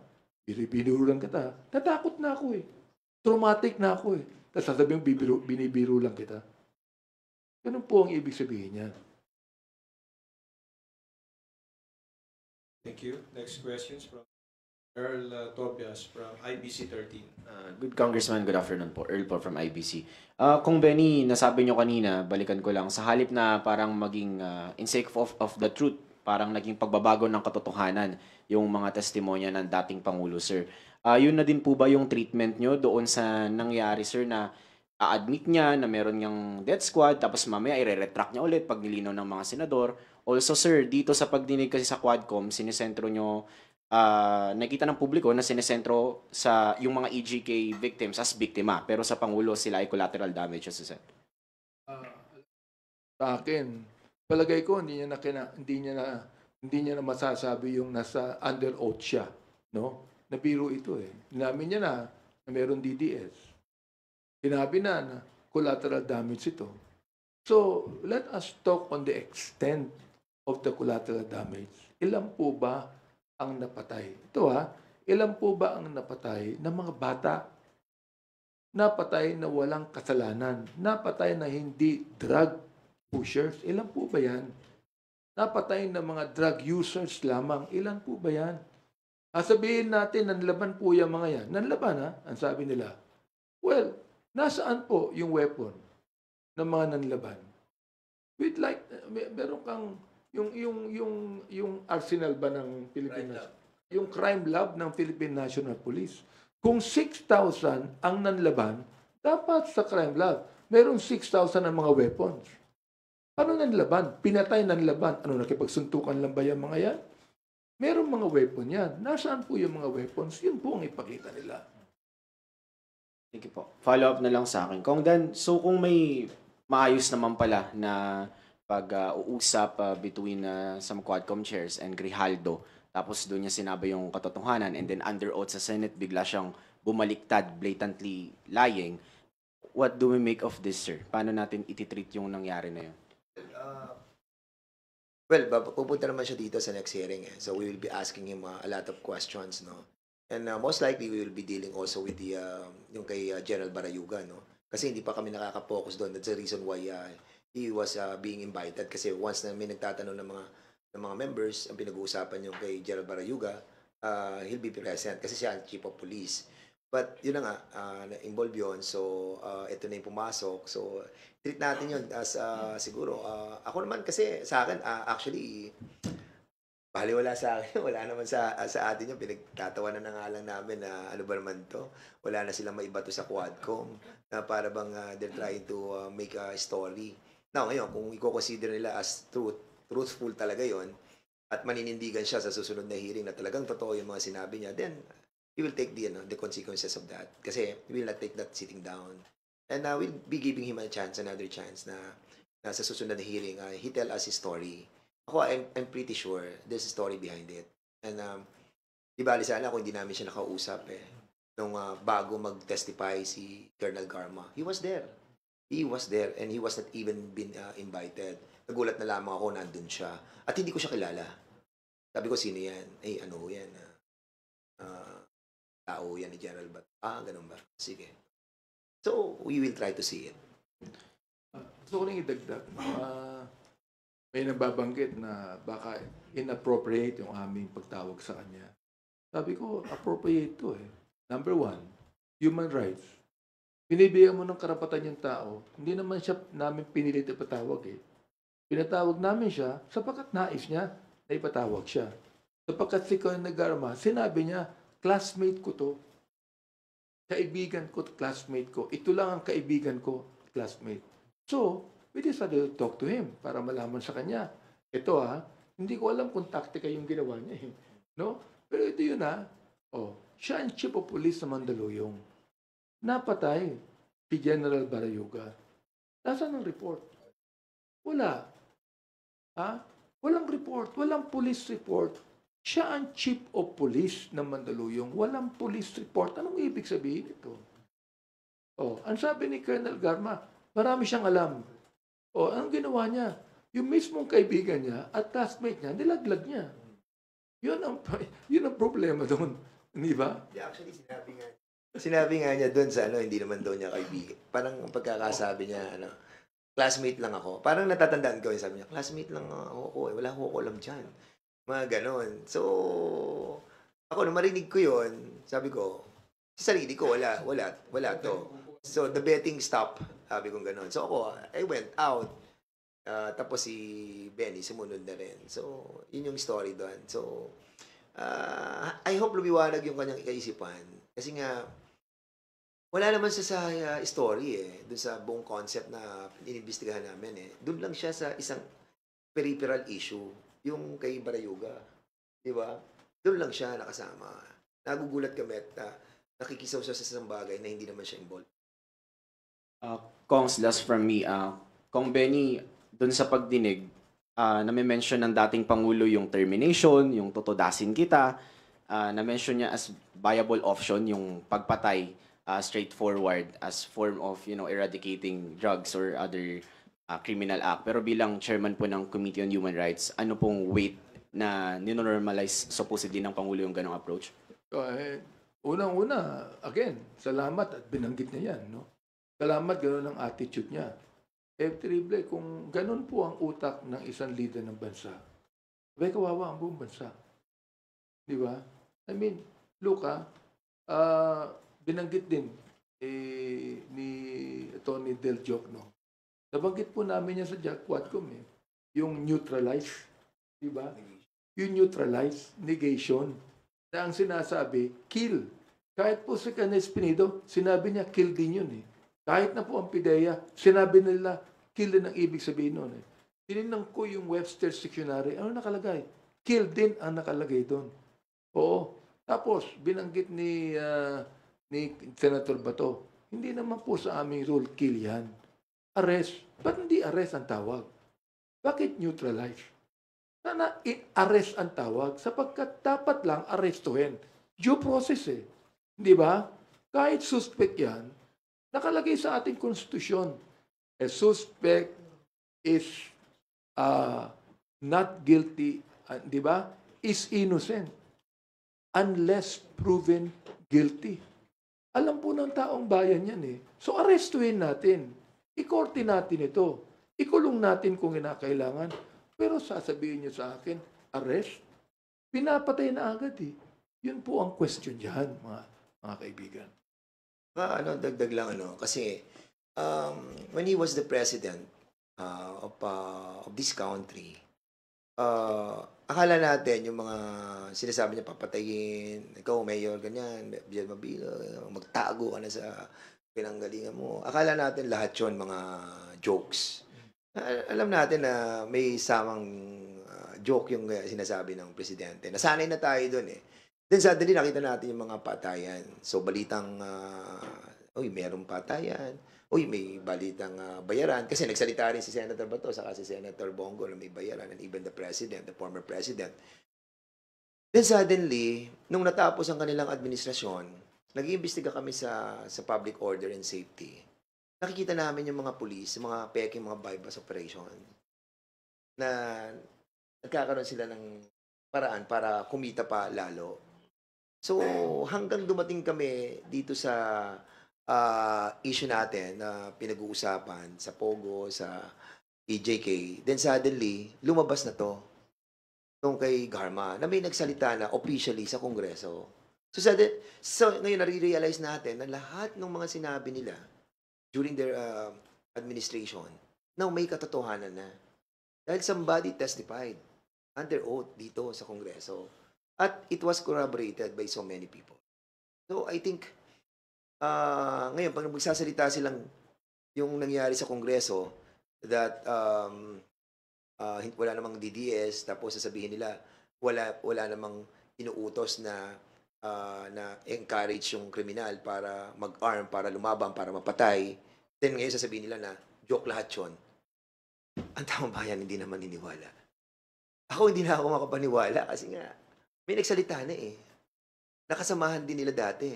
Binibiro lang kita. Natakot na ako eh. Traumatic na ako eh. Tapos sasabihin, binibiro lang kita. Ganun po ang ibig sabihin niya. Thank you. Next questions from Earl Tobias from IBC 13. Good Congressman, good afternoon po. Earl po from IBC. Kung Benny, nasabi nyo kanina, balikan ko lang, sa halip na parang maging in sake of the truth, parang naging pagbabago ng katotohanan yung mga testimonya ng dating Pangulo, sir. Yun na din po ba yung treatment nyo doon sa nangyari, sir, na a-admit niya na meron niyang death squad, tapos mamaya i-retract niya ulit pag nilinaw ng mga senador. Also, sir, dito sa pagdinig kasi sa Quadcom, sinesentro nyo, nakita ng publiko na sinesentro sa yung mga EJK victims as biktima, pero sa Pangulo sila ay collateral damages, sir. Sa akin, palagay ko hindi niya na masasabi yung nasa under oath siya, no? Nabiro ito eh. Sinabi niya na meron DDS. Sinabi na collateral damage ito. So, let us talk on the extent of the collateral damage. Ilan po ba ang napatay? Ito ilan po ba ang napatay ng mga bata? Napatay na walang kasalanan. Napatay na hindi drug pushers. Ilan po ba yan? Napatay na mga drug users lamang. Ilan po ba yan? Sabihin natin, nanlaban po yung mga yan. Nanlaban ang sabi nila. Well, nasaan po yung weapon ng mga nanlaban? We'd like, meron kang, yung arsenal ba ng Philippine yung crime lab ng Philippine National Police. Kung 6,000 ang nanlaban, dapat sa crime lab, meron 6,000 ang mga weapons. Paano nanlaban? Pinatay nanlaban. Ano, nakipagsuntukan lang ba yung mga yan? Merong mga weapon yan. Nasaan po yung mga weapons? Yun po ang ipakita nila. Thank you po. Follow up na lang sa akin. Kung Dan, so kung may maayos naman pala na pag-uusap between some Quadcom chairs and Grijaldo, tapos doon niya sinabi yung katotohanan, and then under oath sa Senate, bigla siyang bumaliktad, blatantly lying, what do we make of this, sir? Paano natin ititreat yung nangyari na yun? Well, pupunta naman siya dito sa next hearing. So we will be asking him a lot of questions, no? And most likely we will be dealing also with the yung kay General Barayuga, no? Kasi hindi pa kami nakaka-focus doon. That's the reason why he was being invited. Kasi once na may nagtatanong ng mga members, ang pinag-uusapan yung kay General Barayuga, he'll be present kasi siya ang Chief of Police. But yun na nga, na-involve yun. So, ito na yung pumasok. So, treat natin yun as siguro. Ako naman kasi sa akin, actually, baliwala sa akin. Wala naman sa atin yung pinagtatawanan na nga lang namin na ano ba naman to. Wala na silang maibato sa Quadcom na para bang they're trying to make a story. Now, ngayon, kung i-consider nila as truthful talaga yon at maninindigan siya sa susunod na hearing na talagang totoo yung mga sinabi niya, then we will take the consequences of that. Kasi we will not take that sitting down. And we'll be giving him another chance na sa susunod na hearing, he tell us his story. Ako, I'm pretty sure there's a story behind it. And di bali sana kung hindi namin siya nakausap nung bago mag-testify si Colonel Garma. He was there. He was there and he was not even been invited. Nagulat na lamang ako nandun siya. At hindi ko siya kilala. Sabi ko, sino yan? Eh, ano yan? Tao yan ni General Bato. Ganun ba? Sige. So, we will try to see it. Gusto ko lang idagdag. May nababanggit na baka inappropriate yung aming pagtawag sa kanya. Sabi ko, appropriate to eh. Number one, human rights. Binibigyan mo ng karapatan yung tao, hindi naman siya namin pinilit ipatawag eh. Pinatawag namin siya sapagkat nais niya na ipatawag siya. Sapagkat si Colonel Garma, sinabi niya, classmate ko to. Kaibigan ko, classmate ko. Ito lang ang kaibigan ko, classmate. So, we decided to talk to him para malaman sa kanya. Ito hindi ko alam kung taktika yung ginawa niya eh. No? Pero ito yun siya ang chief of police sa Mandaluyong. Napatay si General Barayuga. Nasaan ang report? Wala. Walang report. Walang police report. Siya ang chief of police ng Mandaluyong. Walang police report. Anong ibig sabihin ito? Ang sabi ni Colonel Garma, marami siyang alam. Anong ginawa niya? Yung mismong kaibigan niya at classmate niya, nilaglag niya. Yun ang problema doon. Hindi ba? Yeah, actually, sinabi nga niya doon sa hindi naman daw niya kaibigan. Parang pagkakasabi niya, classmate lang ako. Parang natatandaan ko yung sabi niya, classmate lang ako. Wala ko alam dyan. Mga ganon. So, ako, nung marinig ko yun, sabi ko, sa sarili ko, wala to. So, the betting stopped. Sabi ko ganon. So, ako, I went out. Tapos si Benny, sumunod na rin. So, yun yung story doon. So, I hope lumiwanag yung kanyang kaisipan. Kasi nga, wala naman siya sa story doon sa buong concept na inimbestigahan namin Doon lang siya sa isang peripheral issue, yung kay Barayuga. Di ba? Doon lang siya nakasama. Nagugulat kami at nakikisaw siya sa isang bagay na hindi naman siya involved. Kongs, last from me. Kong Benny, doon sa pagdinig, na-mention ng dating Pangulo yung termination, yung tutudasin kita, na-mention niya as viable option yung pagpatay straightforward as form of eradicating drugs or other criminal act. Pero bilang chairman po ng Committee on Human Rights, ano pong weight na ninormalize supposedly ng Pangulo yung ganong approach? Unang-una, again, salamat at binanggit niya yan. No? Salamat, gano'n ang attitude niya. Terrible, kung ganun po ang utak ng isang leader ng bansa, kawawa ang buong bansa. Di ba? I mean, look binanggit din ni Tony Del Giorno. Nabanggit po namin yan sa Quadcom yung neutralize. Di ba? Yung neutralize, negation, na ang sinasabi, kill. Kahit po si Canes Pinedo, sinabi niya, kill din yun Kahit na po ang PIDEA, sinabi nila, kill din ang ibig sabihin nun Tinignan ko yung Webster's Dictionary. Ano nakalagay? Kill din ang nakalagay doon. Oo. Tapos, binanggit ni Senator Bato, hindi naman po sa aming rule, kill yan. Arrest. Ba't hindi arrest ang tawag? Bakit neutralize? Sana arrest ang tawag sapagkat dapat lang arrestuhin. Due process Di ba? Kahit suspect yan, nakalagay sa ating konstitusyon, a suspect is not guilty, di ba? Is innocent unless proven guilty. Alam po ng taong bayan yan So arrestuhin natin. Ikorte natin ito. Ikulong natin kung kinakailangan. Pero sasabihin niyo sa akin, arrest? Pinapatay na agad Yun po ang question dyan, mga kaibigan. Dagdag lang kasi when he was the president of this country, akala natin yung mga sinasabi niya papatayin, ikaw mayor ganyan, Biel Mabilo, magtago ka na sa pinanggalingan mo. Akala natin lahat yun mga jokes. Alam natin na may samang joke yung sinasabi ng presidente. Nasanay na tayo doon Then suddenly nakita natin yung mga patayan. So balitang, mayroong patayan. May balitang bayaran. Kasi nagsalita rin si Senator Bato, saka si Senator Bongo na may bayaran, and even the president, the former president. Then suddenly, nung natapos ang kanilang administrasyon, nag-iimbestiga kami sa public order and safety. nakikita namin yung mga police, yung mga peking mga bypass operation na nagkakaroon sila ng paraan para kumita pa lalo. So, hanggang dumating kami dito sa issue natin na pinag-uusapan sa Pogo, sa EJK, then suddenly, lumabas na to tong kay Garma na may nagsalita na officially sa Kongreso. So ngayon nare-realize natin na lahat ng mga sinabi nila during their administration, now may katotohanan na. Dahil somebody testified under oath dito sa Kongreso. At it was corroborated by so many people. So I think, ngayon, pag magsasalita silang yung nangyari sa Kongreso, that wala namang DDS, tapos sasabihin nila, wala namang inuutos na encourage yung kriminal para mag-arm, para lumabang, para mapatay. Then ngayon sasabihin nila na joke lahat yun. Ang taong bayan hindi naman niniwala. Ako hindi na ako makapaniwala kasi nga may nagsalita na eh. Nakasamahan din nila dati.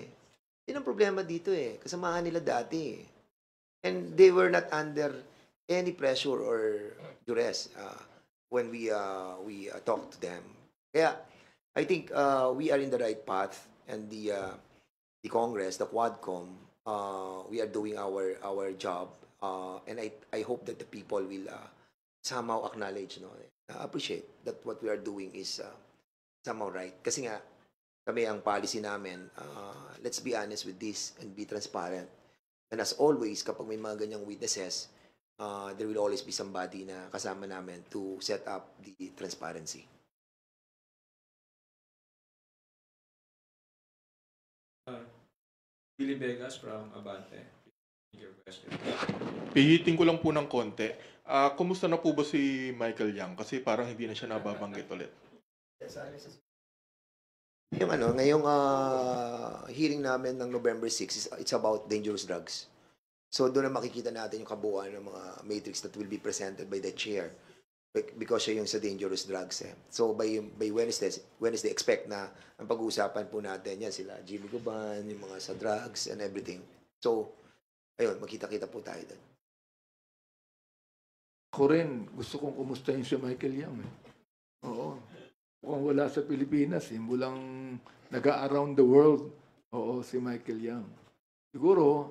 Yun ang problema dito eh. Kasamahan nila dati eh. And they were not under any pressure or duress when we talk to them. Kaya I think we are in the right path, and the Congress, the Quadcom, we are doing our job, and I hope that the people will somehow acknowledge, appreciate that what we are doing is somehow right. Kasi nga kami ang policy namin, let's be honest with this and be transparent. And as always, kapag may mga ganyang witnesses, there will always be somebody na kasama namin to set up the transparency. Billy Vegas from Abante. Your question. Pihitin ko lang po ng konti. Kumusta na po ba si Michael Yang? Kasi parang hindi na siya nababanggit ulit. Ngayong hearing namin ng November 6, it's about dangerous drugs. So doon na makikita natin yung kabuuan ng mga matrix that will be presented by the chair because siya yung sa dangerous drugs eh. So by Wednesday expect na ang pag-uusapan po natin yan sila Jimmy Guban, yung mga sa drugs and everything. So ayun, magkita-kita po tayo doon. Ako rin, gusto kong kumustahin si Michael Yang eh. Oo. Mukhang wala sa Pilipinas eh. Mulang naga-around the world. Oo, si Michael Yang. Siguro,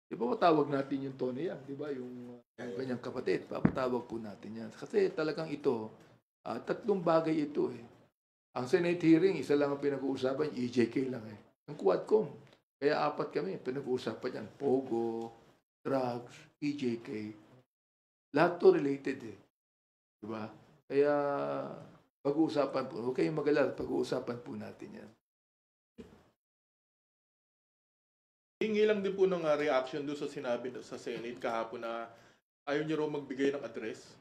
di ba matawag natin yung Tony Yang, di ba? Yung kanyang kapatid, papatawag po natin yan. Kasi talagang ito, tatlong bagay ito eh. Ang Senate hearing, isa lang ang pinag-uusapan, EJK lang eh. Ang Quadcom. Kaya apat kami, pinag-uusapan yan. Pogo, drugs, EJK. Lahat to related eh. Di ba? Kaya pag-uusapan po, huwag kayong mag-alala, pag-uusapan po natin yan. Hingi lang din po ng reaction doon sa sinabi sa Senate kahapon na ayaw niyo raw magbigay ng address.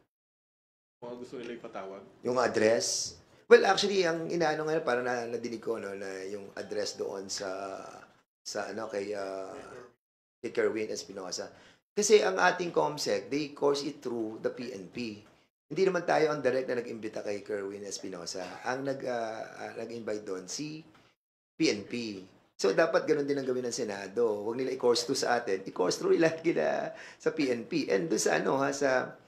Mga gusto nila ipatawag. Yung address? Well, actually, ang inaano ngayon, para nadinig ko, na yung address doon sa kay Kerwin Espinosa. Kasi ang ating COMSEC, they course it through the PNP. Hindi naman tayo ang direct na nag-imbita kay Kerwin Espinosa. Ang nag-invite doon, si PNP. So, dapat ganun din ang gawin ng Senado. Huwag nila i-course through sa atin. I-course through nila sa PNP. And doon sa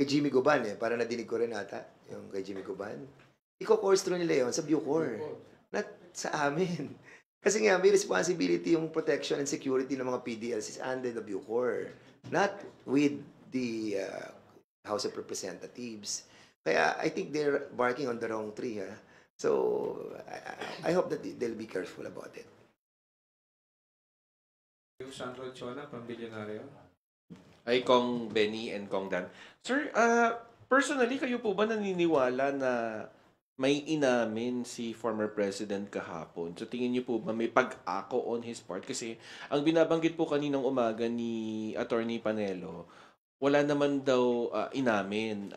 kay Jimmy Guban para nadinig ko rin ata, yung kay Jimmy Guban. I-course through nila yon sa Bucor. Not sa amin. Kasi nga, may responsibility yung protection and security ng mga PDLs is under the Bucor. Not with the House of Representatives. Kaya, I think they're barking on the wrong tree. So, I hope that they'll be careful about it. Sandro Chona from Billionario. Hi, Kong Benny and Kong Dan. Sir, personally, kayo po ba naniniwala na may inamin si former president kahapon? So, tingin niyo po ba may pag-ako on his part? Kasi, ang binabanggit po kaninang umaga ni Attorney Panelo, wala naman daw inamin.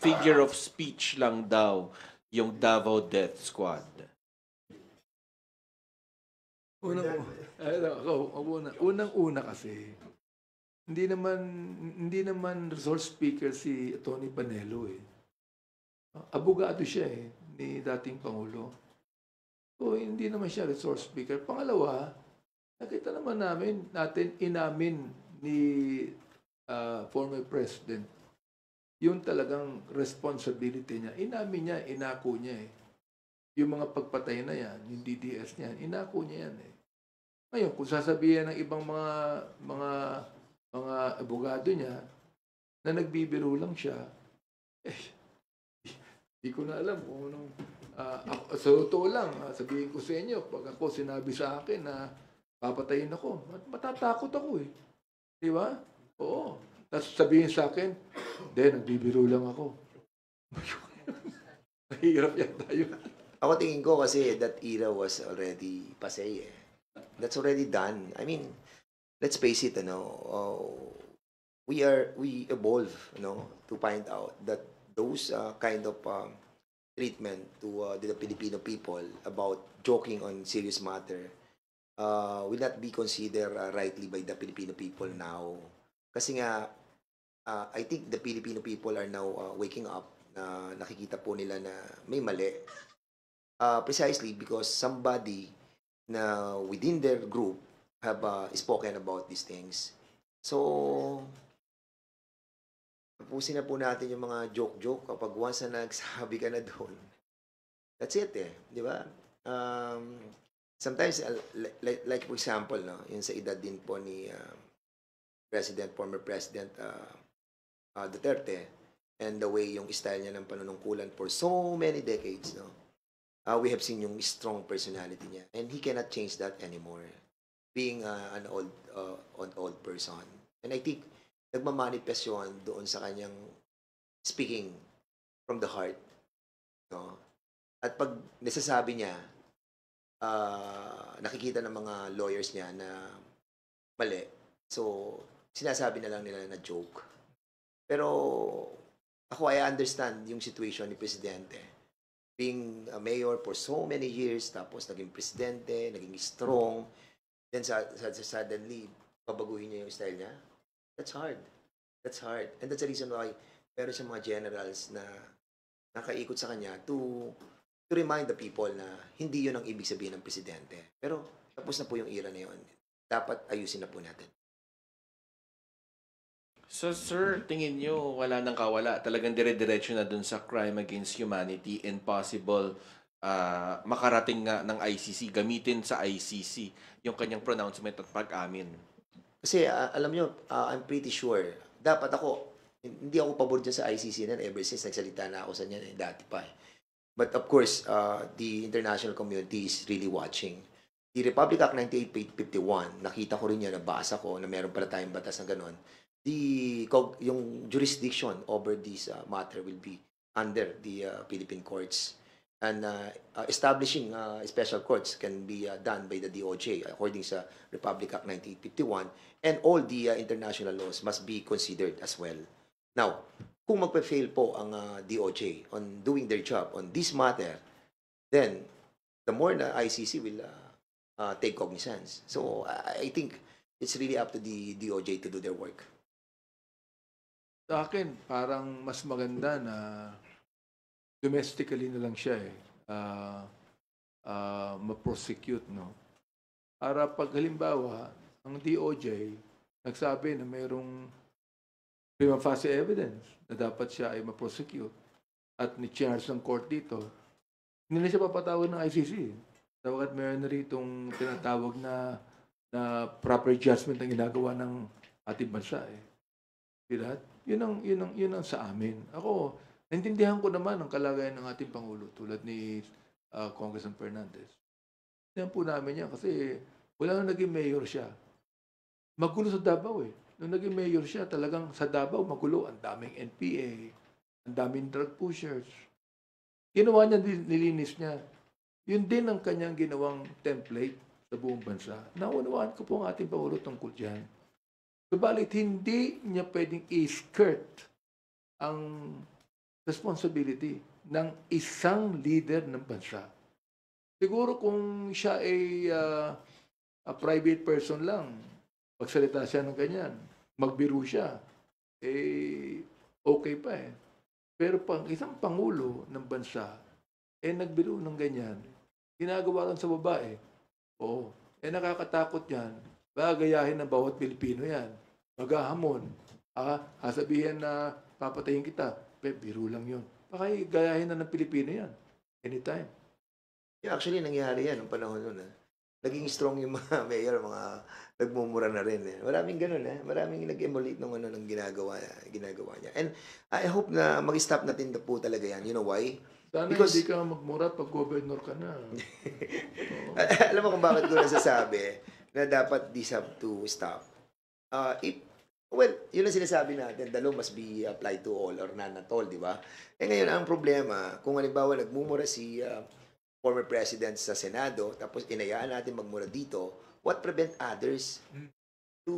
Figure of speech lang daw yung Davao Death Squad. Unang-una kasi, hindi naman resource speaker si Tony Panelo eh. Abogado siya eh, ni dating Pangulo. So, hindi naman siya resource speaker. Pangalawa, nakita naman natin inamin ni former president, yung talagang responsibility niya, inamin niya, inako niya eh. Yung mga pagpatay na yan, yung DDS niya, inako niya yan eh. Ngayon, kung sasabihin ng ibang mga abogado niya na nagbibiro lang siya, hindi ko na alam kung anong, sa totoo lang, sabihin ko sa inyo, pag ako sinabi sa akin na papatayin ako, matatakot ako eh. Di ba? Oo. Tapos sabihin sa akin, hindi, nagbibiro lang ako. Mahirap yan tayo. Ako tingin ko kasi that era was already passé eh. That's already done. I mean, let's face it, we evolve, to find out that those kind of treatment to the Filipino people about joking on serious matter will not be considered rightly by the Filipino people now. Kasi nga, I think the Filipino people are now waking up na nakikita po nila na may mali. Precisely because somebody na within their group have spoken about these things. So, tapusin na po natin yung mga joke-joke kapag once na nagsabi ka na doon. That's it eh. Di ba? Sometimes, like for example, yun sa edad din po ni former President Duterte, and the way yung style niya ng panunungkulan for so many decades, we have seen yung strong personality niya. And he cannot change that anymore. Being an old person. And I think, nagmamanifest yun doon sa kanyang speaking from the heart. At pag nasasabi niya, nakikita ng mga lawyers niya na mali. So, sinasabi na lang nila na joke. Pero, ako, I understand yung situation ni Presidente. Being a mayor for so many years, tapos naging presidente, naging strong, then suddenly, babaguhin niya yung style niya. That's hard. That's hard. And that's the reason why meron siyang mga generals na nakaikot sa kanya to remind the people na hindi yun ang ibig sabihin ng presidente. Pero tapos na po yung era na yun. Dapat ayusin na po natin. So, sir, tingin nyo wala nang kawala? Talagang dire-diretso na dun sa crime against humanity and possible makarating nga ng ICC, gamitin sa ICC yung kanyang pronouncement at pag-amin? Kasi alam nyo, I'm pretty sure, dapat ako, hindi ako pabor dyan sa ICC na ever since nagsalita na ako sa niyan dati pa. But of course, the international community is really watching. The Republic Act 9851, nakita ko rin yan, nabasa ko na meron pala tayong batas na gano'n. Yung jurisdiction over this matter will be under the Philippine courts. And establishing special courts can be done by the DOJ according sa Republic Act 1951, and all the international laws must be considered as well. Now, kung magpa-fail po ang DOJ on doing their job on this matter, then the more na ICC will take cognizance. So I think it's really up to the DOJ to do their work. Sa akin, parang mas maganda na domestically na lang siya ma-prosecute, no? Para pag halimbawa, ang DOJ nagsabi na mayroong prima facie evidence na dapat siya ay ma-prosecute at ni-charge ng court dito, hindi na siya papatawag ng ICC. Dapat mayroon na ritong tinatawag na proper judgment ang ginagawa ng ating bansa Diba? Yun ang sa amin. Ako, naintindihan ko naman ang kalagayan ng ating Pangulo tulad ni Congressman Fernandez. Yan po namin yan kasi wala nang naging mayor siya. Magulo sa Davao Nung naging mayor siya, talagang sa Davao magulo. Ang daming NPA, ang daming drug pushers. Ginawa niya, nilinis niya. Yun din ang kanyang ginawang template sa buong bansa. Naunawaan ko po ang ating Pangulo tungkol dyan. Subalit, hindi niya pwedeng i-skirt ang responsibility ng isang leader ng bansa. Siguro kung siya ay a private person lang, magsalita siya ng ganyan, magbiro siya, okay pa Pero pang isang pangulo ng bansa, nagbiro ng ganyan, ginagawa lang sa babae, nakakatakot yan, gagayahin ng bawat Pilipino yan. maghahamon, sasabihin na papatayin kita, biro lang yun. Baka gayahin na ng Pilipino yan. Anytime. Yeah, actually, nangyari yan noong panahon nun. Naging strong yung mga mayor, mga nagmumura na rin. Maraming ganun. Maraming nag-emulate ng ginagawa niya. And I hope na mag-stop natin na po talaga yan. You know why? Sana Because- hindi ka magmura pag governor ka na. Alam mo kung bakit ko nasasabi na dapat this have to stop. Well, yun ang sinasabi natin, the law must be applied to all or none at all, di ba? Ngayon, ang problema, kung halimbawa nagmumura si former president sa Senado, tapos inayaan natin magmura dito, what prevent others to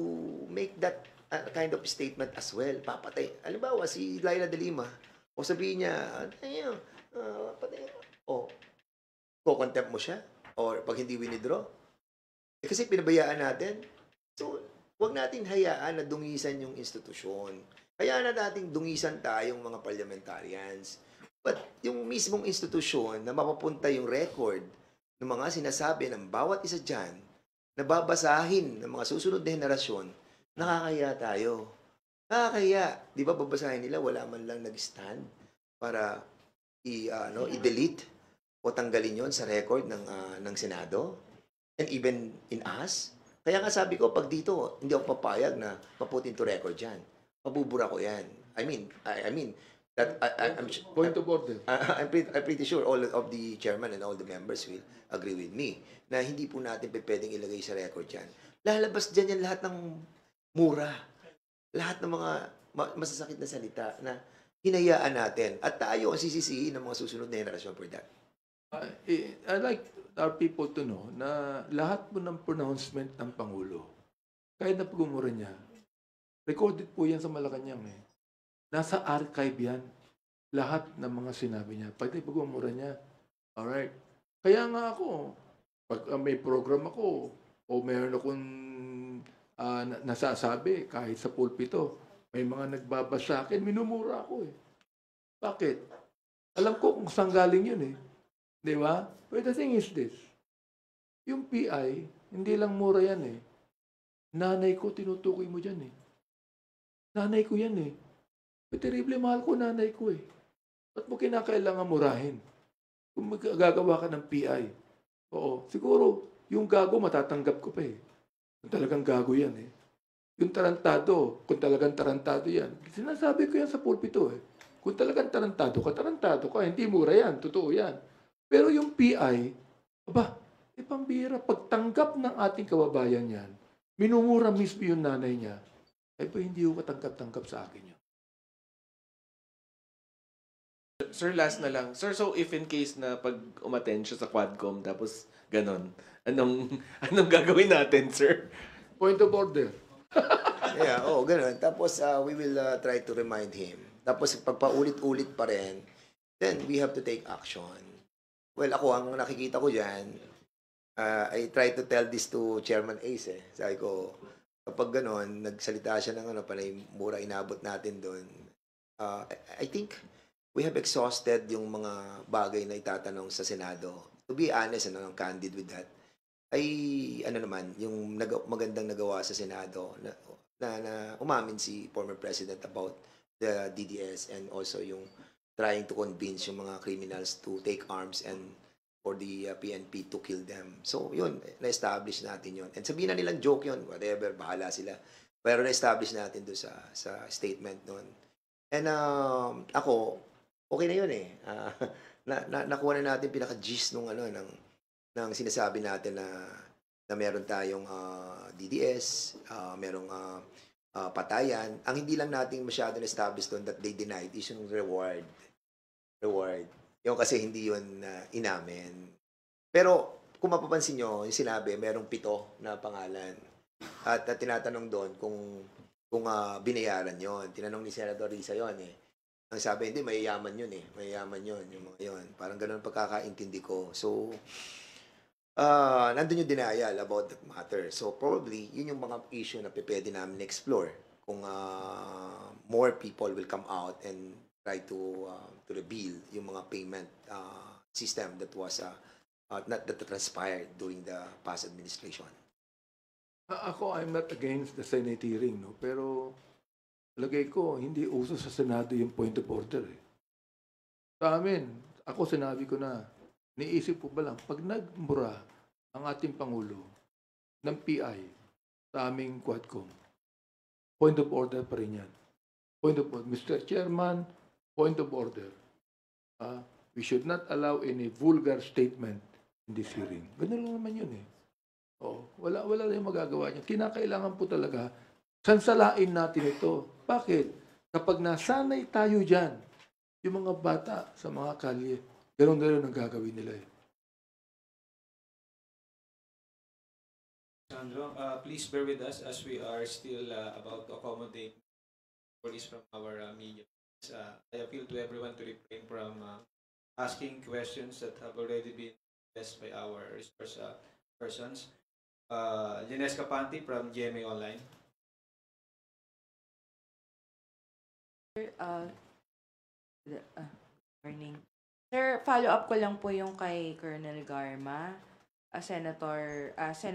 make that kind of statement as well? Papatay. Halimbawa, si Laila de Lima, o sabihin niya, patay, contempt mo siya, or pag hindi winidraw. Kasi pinabayaan natin. So, huwag natin hayaan na dungisan yung institusyon. Hayaan na natin dungisan tayong mga parliamentarians. But yung mismong institusyon na mapapunta yung record ng mga sinasabi ng bawat isa dyan, na babasahin ng mga susunod na henerasyon, nakakaya tayo. Nakakaya. Di ba babasahin nila, wala man lang nag-stand para i-delete o tanggalin yon sa record ng Senado? And even in us? Kaya nga sabi ko, pag dito, hindi ako papayag na ma-put into record yan. Mabubura ko yan. I mean, that I'm Point of order. I'm pretty sure all of the chairman and all the members will agree with me na hindi po natin pwedeng ilagay sa record yan. Lalabas dyan yan lahat ng mura. Lahat ng mga masasakit na salita na hinayaan natin. At tayo ang sisisihin ng mga susunod na henerasyon for that. I like our people to know na lahat po ng pronouncement ng Pangulo, kahit na pagmumura niya, recorded po yan sa Malacanang. Nasa archive yan. Lahat ng mga sinabi niya. Pag pagmumura niya, alright. Kaya nga ako, pag may program ako, o mayroon akong nasasabi, kahit sa pulpito, may mga nagbabasa sa akin, minumura ako Bakit? Alam ko kung saan galing yun Di ba? But the thing is this, yung PI, hindi lang mura yan Nanay ko, tinutukoy mo dyan Nanay ko yan Terrible, mahal ko nanay ko Ba't mo kinakailangan murahin? Kung gagawa ka ng PI. Oo, siguro, yung gago matatanggap ko pa Kung talagang gago yan Yung tarantado, kung talagang tarantado yan. Sinasabi ko yan sa pulpito Kung talagang tarantado ka, hindi mura yan, totoo yan. Pero yung PI, pambira, pagtanggap ng ating kababayan yan, minumura mismo yung nanay niya, hindi ko katanggap-tanggap sa akin yun. Sir, last na lang. Sir, so if in case na pag umattend siya sa Quadcom, tapos ganon, anong gagawin natin, sir? Point of order. Yeah, ganun. Tapos we will try to remind him. Tapos pagpaulit-ulit pa rin, then we have to take action. Well, ako, ang nakikita ko dyan, I try to tell this to Chairman Ace. Sabi ko, kapag gano'n, nagsalita siya ng panay mura inabot natin doon. I think we have exhausted yung mga bagay na itatanong sa Senado. To be honest, candid with that, ay yung magandang nagawa sa Senado na umamin si former President about the DDS and also yung trying to convince yung mga criminals to take arms and for the PNP to kill them. So, yun, na-establish natin yun. And sabihin na nilang joke yun, whatever, bahala sila. Pero na-establish natin doon sa statement nun. And ako, okay na yun nakuha na natin pinaka-gist ng sinasabi natin na meron tayong DDS, merong patayan. Ang hindi lang natin masyado na-establish doon that they denied is yung reward. Yung kasi hindi yun inamin. Pero kung mapapansin nyo, yung sinabi, merong 7 na pangalan. At tinatanong doon kung binayaran yon. Tinanong ni Senator Risa yon Ang sabi, hindi, mayayaman yun Mayayaman yun, yung mga yun. Parang ganun pagkakaintindi ko. So, nandun yung denial about that matter. So, probably, yun yung mga issue na pwede namin explore. Kung more people will come out and try to reveal yung mga payment system that was that transpired during the past administration. Ako, I'm not against the Senate hearing, no? Pero lagay ko, hindi uso sa Senado yung point of order. Eh. Sa amin, ako sinabi ko na, niisip ko ba lang, pag nagmura ang ating Pangulo ng PI sa aming Quadcom, point of order pa rin yan. Point of order. Mr. Chairman, point of order. We should not allow any vulgar statement in this hearing. Ganun lang naman yun eh. Wala yung magagawa niya. Kinakailangan po talaga, sansalain natin ito. Bakit? Kapag nasanay tayo dyan, yung mga bata sa mga kalye, gano'n ang gagawin nila eh. Sandro, please bear with us as we are still about to accommodate stories from our media. I appeal to everyone to refrain from asking questions that have already been addressed by our resource persons. Lines Capanti from GMA Online. Morning. Sir, follow-up ko lang po yung kay Colonel Garma. Senate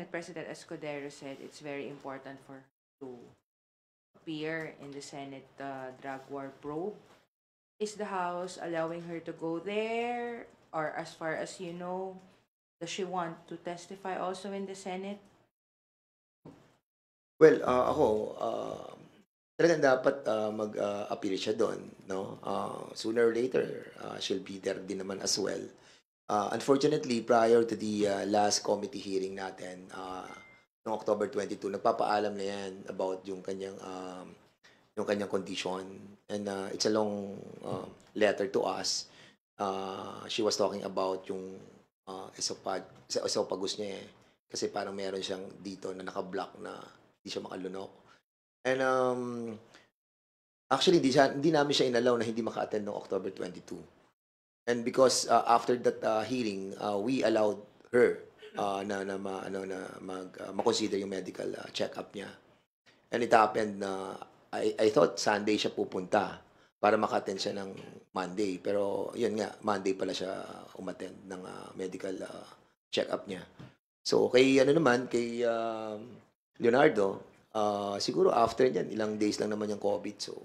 President Escudero said it's very important for her to appear in the Senate drug war probe. Is the House allowing her to go there? Or as far as you know, does she want to testify also in the Senate? Well, ako, talagang dapat mag-appeal siya doon. No? Sooner or later, she'll be there din naman as well. Unfortunately, prior to the last committee hearing natin, noong October 22, nagpapaalam na yan about yung kanyang condition. And it's a long letter to us. She was talking about yung esophagus niya eh. Kasi parang meron siyang dito na naka-block na hindi siya makalunok. And actually, hindi namin siya inalaw na hindi maka-attend noong October 22. And because after that hearing, we allowed her na ma-consider yung medical check-up niya. And it happened na I thought Sunday siya pupunta para maka-attend siya ng Monday. Pero yun nga, Monday pala siya umattend ng medical check-up niya. So kay Leonardo, siguro after niyan, ilang days lang naman yung COVID. So,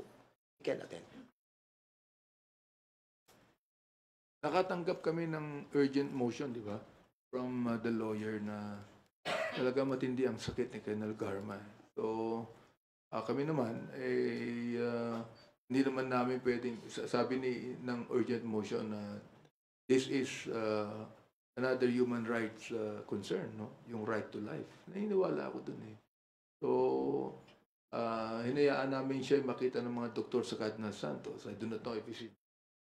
we can attend. Nakatanggap kami ng urgent motion, di ba? From the lawyer na talaga matindi ang sakit ni Colonel Garma. So, kami naman, hindi naman namin pwedeng, sabi ng urgent motion na this is another human rights concern, no? Yung right to life. Naniniwala ako dun eh. So, hinayaan namin siya makita ng mga doktor sa Cardinal Santos. I do not know if he's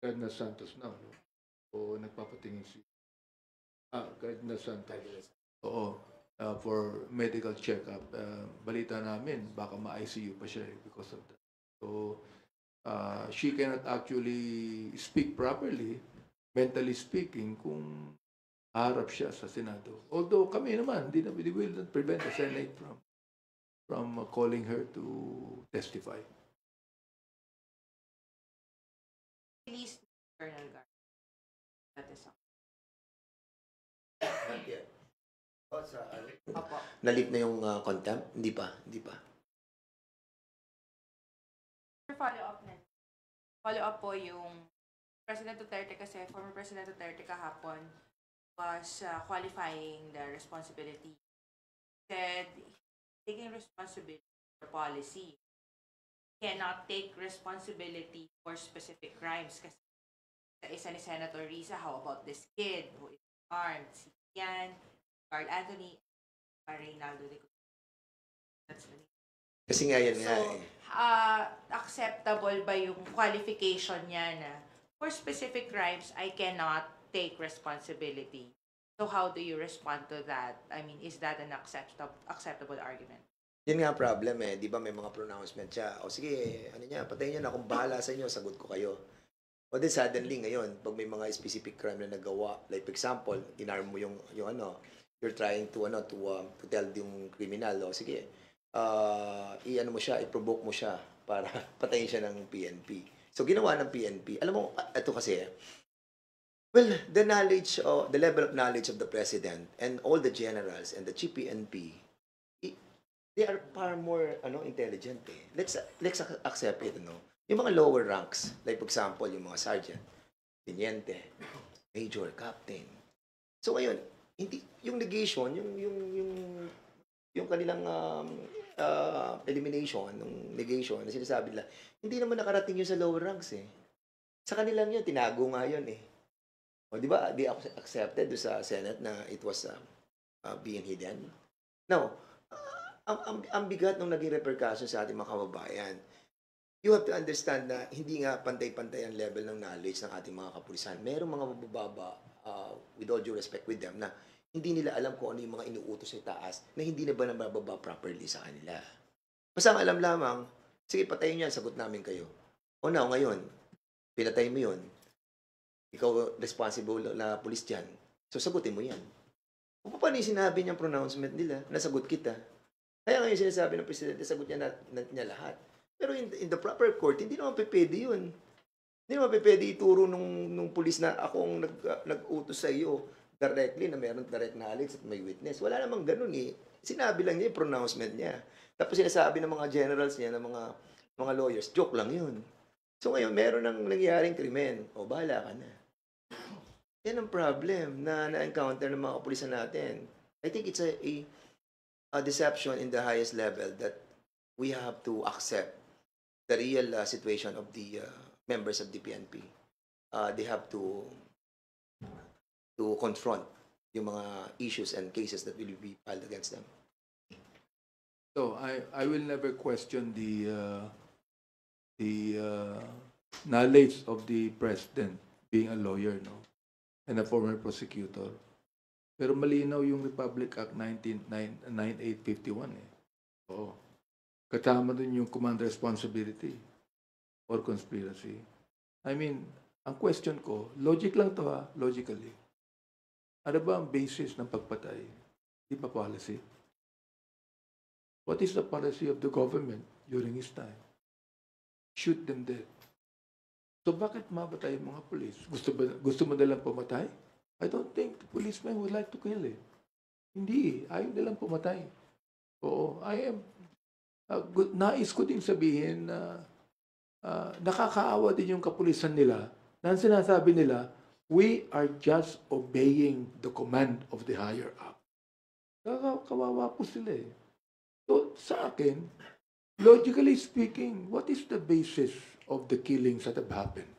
Cardinal Santos now, no? O nagpapatingin si Cardinal Santos. Oo. For medical check-up. Balita namin, baka ma-ICU pa siya because of that. So, she cannot actually speak properly, mentally speaking, kung harap siya sa Senado. Although kami naman, we will not prevent the Senate from calling her to testify. Release Colonel Garma. That is all. Not yet. Nalip na yung contempt? Hindi pa. Follow-up po yung President Duterte kasi, former President Duterte kahapon was qualifying the responsibility. Said, taking responsibility for policy. Cannot take responsibility for specific crimes kasi isa ni Senator Risa, how about this kid who is armed? Si Ian, Carl Anthony, Reynaldo de Cruz. That's the name. Kasi nga yan nga eh. Acceptable ba yung qualification niya na for specific crimes, I cannot take responsibility? So how do you respond to that? I mean, is that an acceptable argument? Yan nga problem eh. Di ba may mga pronouncement siya. O sige, patayin niyo na. Kung bahala sa inyo, sagot ko kayo. O then suddenly ngayon, pag may mga specific crime na nagawa, like for example, inarm mo yung you're trying to tell yung criminal, o sige, mo siya, i-provoke mo siya para patayin siya ng PNP. So ginawa ng PNP. Alam mo, ito kasi, well, the level of knowledge of the president and all the generals and the chief PNP, they are far more intelligent eh. Let's accept it, Yung mga lower ranks, like for example, yung mga sergeant, teniente, major, captain. So ngayon, hindi yung negation, yung kanilang elimination, ng negation na sinasabi nila, hindi naman nakarating yun sa lower ranks eh. Sa kanilang yun, tinago nga yun eh. O di ba, they accepted sa Senate na it was being hidden. Now, ang bigat ng naging repercussion sa ating mga kababayan, you have to understand na hindi nga pantay-pantay ang level ng knowledge ng ating mga kapulisan. Merong mga mabababa, with all due respect with them, na hindi nila alam kung ano yung mga inuutos sa taas na hindi na ba nabababa properly sa kanila. Basta ang alam lamang, sige, patayin yan, sagot namin kayo. O now, ngayon, pinatay mo yun, ikaw responsible na pulis dyan, so sagutin mo yan. O paano yung sinabi niyang pronouncement nila, nasagot kita? Kaya ngayon sinasabi ng presidente, sagot niya niya lahat. Pero in the proper court, hindi naman pwede yun. Hindi naman pwede ituro nung pulis na ako ang nag-utos sa iyo directly na meron direct knowledge at may witness. Wala namang ganun eh. Sinabi lang niya yung pronouncement niya. Tapos sinasabi ng mga generals niya, ng mga lawyers, joke lang yun. So ngayon, meron nang nangyaring krimen. O, bahala ka na. Yan ang problem na na-encounter ng mga kapulisan natin. I think it's a deception in the highest level that we have to accept the real situation of the members of the PNP. They have to confront yung mga issues and cases that will be filed against them. So I will never question the knowledge of the president being a lawyer, and a former prosecutor. Pero malinaw yung Republic Act 9851 eh. Oo. Kasama dun yung command responsibility or conspiracy. I mean, ang question ko, logic lang to logically. Ano ba ang basis ng pagpatay? Di ba policy? What is the policy of the government during his time? Shoot them dead. So bakit mabatay yung mga police? Gusto mo nilang pumatay? I don't think the policemen would like to kill eh. Hindi, ayaw nilang pumatay. Oo, nais ko din sabihin na nakakaawa din yung kapulisan nila na sinasabi nila, we are just obeying the command of the higher up. Kawawa po sila eh. So sa akin, logically speaking, what is the basis of the killings that have happened?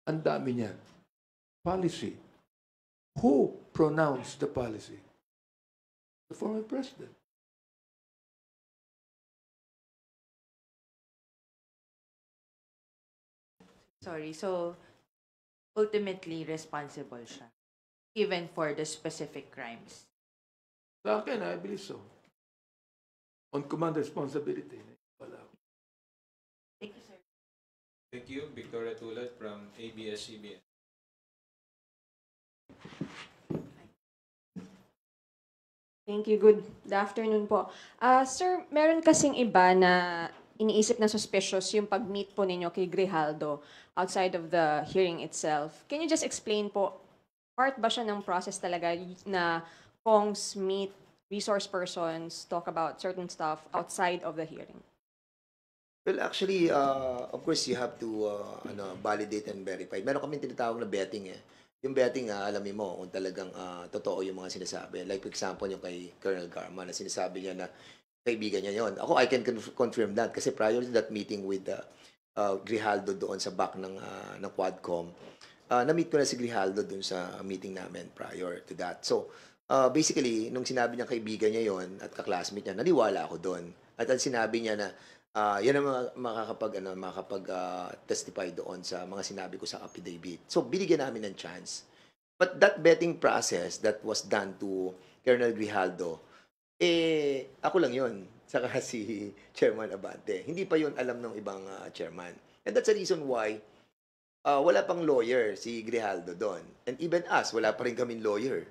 Ang dami niyan. Policy. Who pronounced the policy? The former president. Sorry, so ultimately responsible siya, even for the specific crimes. Sa akin, I believe so. On command responsibility. Wala. Thank you, sir. Thank you, Victoria Tulad from ABS-CBN. Thank you. Good afternoon po. Sir, meron kasing iba na iniisip na suspicious yung pag-meet po ninyo kay Grijaldo outside of the hearing itself. Can you just explain po, part ba siya ng process talaga na Kongs meet resource persons, talk about certain stuff outside of the hearing? Well, actually, of course, you have to validate and verify. Meron kami tinatawag na betting eh. Yung betting, alamin mo kung talagang totoo yung mga sinasabi. Like, for example, yung kay Colonel Garma na sinasabi niya na kaibigan niya yon. Ako, I can confirm that kasi prior to that meeting with Grijaldo doon sa back ng Quadcom, na-meet ko na si Grijaldo doon sa meeting namin prior to that. So, basically, nung sinabi niya kaibigan niya yon at kaklasmate niya, naniwala ako doon. At ang sinabi niya na, yan ang makakapag-testify doon sa mga sinabi ko sa affidavit. So, binigyan namin ng chance. But that betting process that was done to Colonel Grijaldo, ako lang yon, saka si Chairman Abante. Hindi pa yon alam ng ibang chairman. And that's the reason why wala pang lawyer si Grijaldo doon. And even us, wala pa rin kaming lawyer.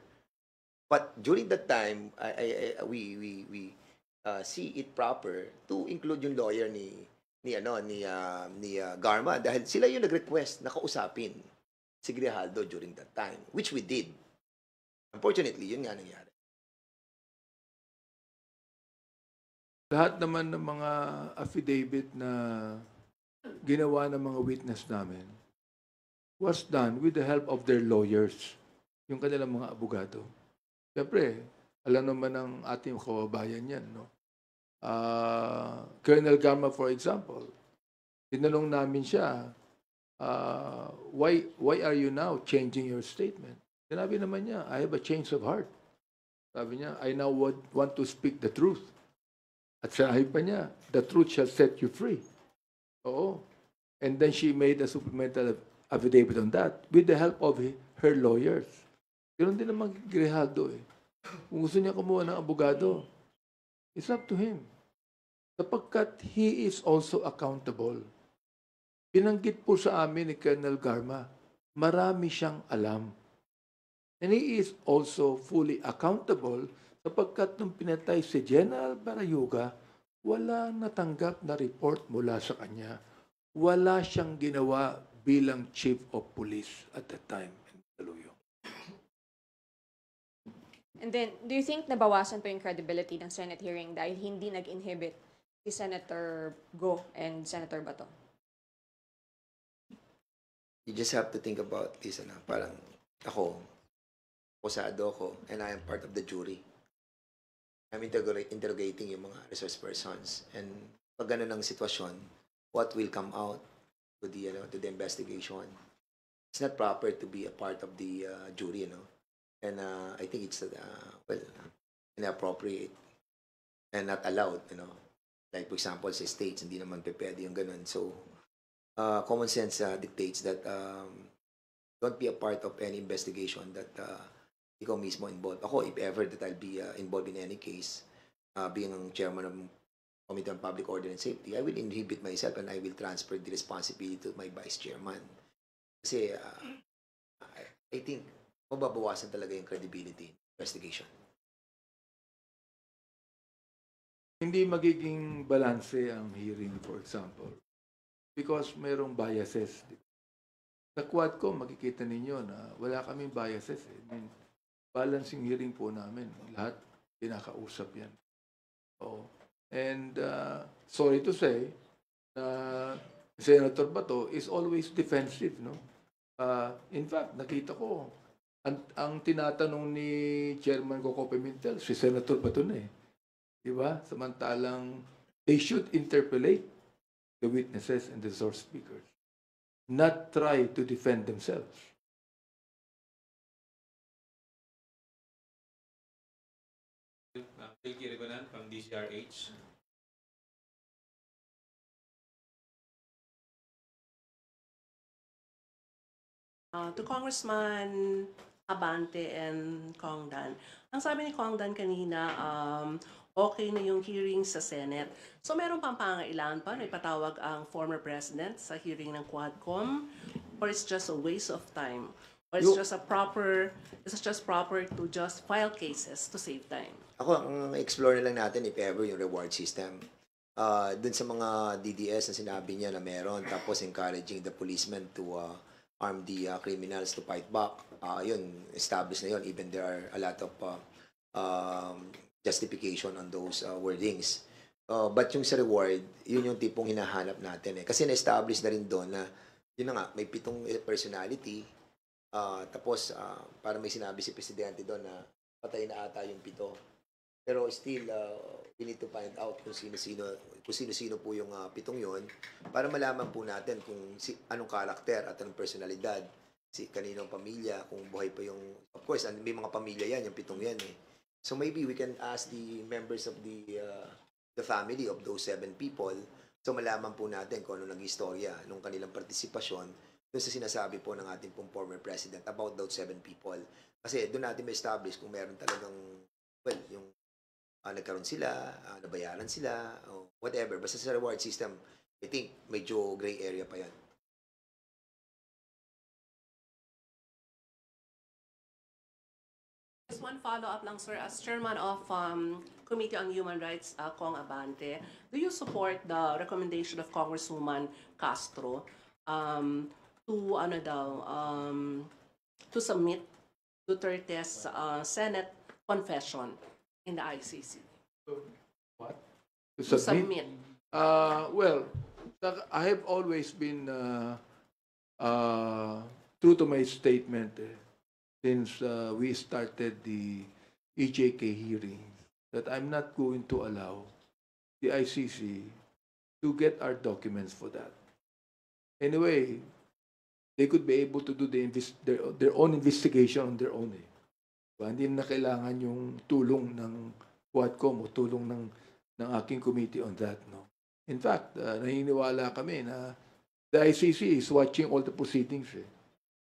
But during that time, we see it proper to include yung lawyer ni Garma dahil sila yung nag-request na kausapin si Grijaldo during that time, which we did. Unfortunately, yun nga nangyari. lahat naman ng mga affidavit na ginawa ng mga witness namin was done with the help of their lawyers, yung kanilang mga abogado. Siyempre, alam naman ng ating kababayan yan, no? Colonel Garma, for example, tinanong namin siya, why are you now changing your statement? Sinabi naman niya, I have a change of heart. Sabi niya, I now want to speak the truth. At sinabi pa niya, the truth shall set you free. Oo. And then she made a supplemental affidavit on that with the help of her lawyers. Ganoon din naman Grijaldo eh. Kung gusto niya kumuha ng abogado, it's up to him. Sapagkat he is also accountable. Binanggit po sa amin ni Colonel Garma, marami siyang alam. And he is also fully accountable sapagkat nung pinatay si General Barayuga, wala natanggap na report mula sa kanya. Wala siyang ginawa bilang Chief of Police at that time in Mandaluyong. And then, do you think nabawasan po yung credibility ng Senate hearing dahil hindi nag-inhibit si Senator Go and Senator Bato? You just have to think about this, parang ako, posado ako, and I am part of the jury. I'm interrogating yung mga resource persons. And pag ganun ang sitwasyon, what will come out to the investigation? It's not proper to be a part of the jury, And I think it's, inappropriate and not allowed, Like, for example, sa states, hindi naman pwede yung ganun. So, common sense dictates that don't be a part of any investigation that ikaw mismo involved. Ako, if ever that I'll be involved in any case, being ang chairman of Committee on Public Order and Safety, I will inhibit myself and I will transfer the responsibility to my vice chairman. Kasi I think mababawasan talaga yung credibility investigation. Hindi magiging balanse ang hearing, for example, because mayroong biases. Sa Quadcom, makikita ninyo na wala kaming biases. I mean, balancing hearing po namin. Lahat kinakausap yan. So, and sorry to say, Senator Bato is always defensive, no? In fact, nakita ko, ang tinatanong ni Chairman Coco Pimentel, si Senator Bato na eh. Diba? Samantalang they should interpolate the witnesses and the source speakers, not try to defend themselves. Phil Kirigonan from DCRH. To Congressman Abante and Congdan. Ang sabi ni Congdan kanina, okay na yung hearing sa Senate. So meron pang pangailangan pa na ipatawag ang former president sa hearing ng Quadcom? Or it's just a waste of time? Or it's just proper to just file cases to save time? Ako, ang explore na lang natin if ever yung reward system. Dun sa mga DDS na sinabi niya na meron, tapos encouraging the policemen to arm the criminals to fight back. Yun, established na yun. Even there are a lot of justification on those wordings. But yung sa reward, yun yung tipong hinahanap natin eh. Kasi na-establish na rin doon na, yun na nga, may 7 personality. Tapos, para may sinabi si Presidente doon na patay na ata yung 7. Pero still, we need to find out kung sino-sino po yung 7 yun para malaman po natin kung anong karakter at anong personalidad, kaninong pamilya, kung buhay pa yung... Of course, may mga pamilya yan, yung 7 yan eh. So maybe we can ask the members of the family of those 7 people so malaman po natin kung ano nag-istorya nung kanilang partisipasyon doon sa sinasabi po ng ating pong former president about those 7 people. Kasi doon natin ma-establish kung meron talagang, yung nagkaroon sila, nabayaran sila, or whatever. Basta sa reward system, I think medyo gray area pa yan. Just one follow-up lang, sir. As chairman of Committee on Human Rights, Cong Abante, do you support the recommendation of Congresswoman Castro to submit Duterte's Senate confession in the ICC? What? To To submit? submit. Well, I have always been true to my statement since we started the EJK hearing that I'm not going to allow the ICC to get our documents for that. Anyway, they could be able to do their own investigation on their own. Diba? Hindi na kailangan yung tulong ng Quadcom o tulong ng aking committee on that. No? In fact, naniniwala kami na the ICC is watching all the proceedings.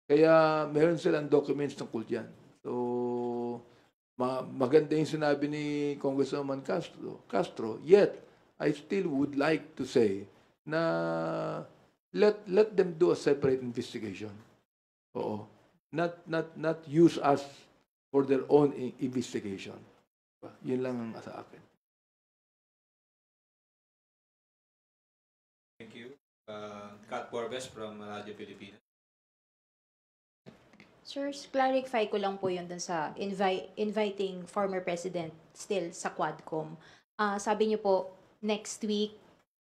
Kaya meron silang documents tungkol dyan. So, maganda yung sinabi ni Congresswoman Castro. Yet, I still would like to say na let them do a separate investigation. Oo. Not use us for their own investigation. Yun lang ang sa akin. Thank you. Kat Borbes from Radio Pilipinas. Sir, clarify ko lang po yun dun sa inviting former president still sa Quadcom. Sabi niyo po, next week,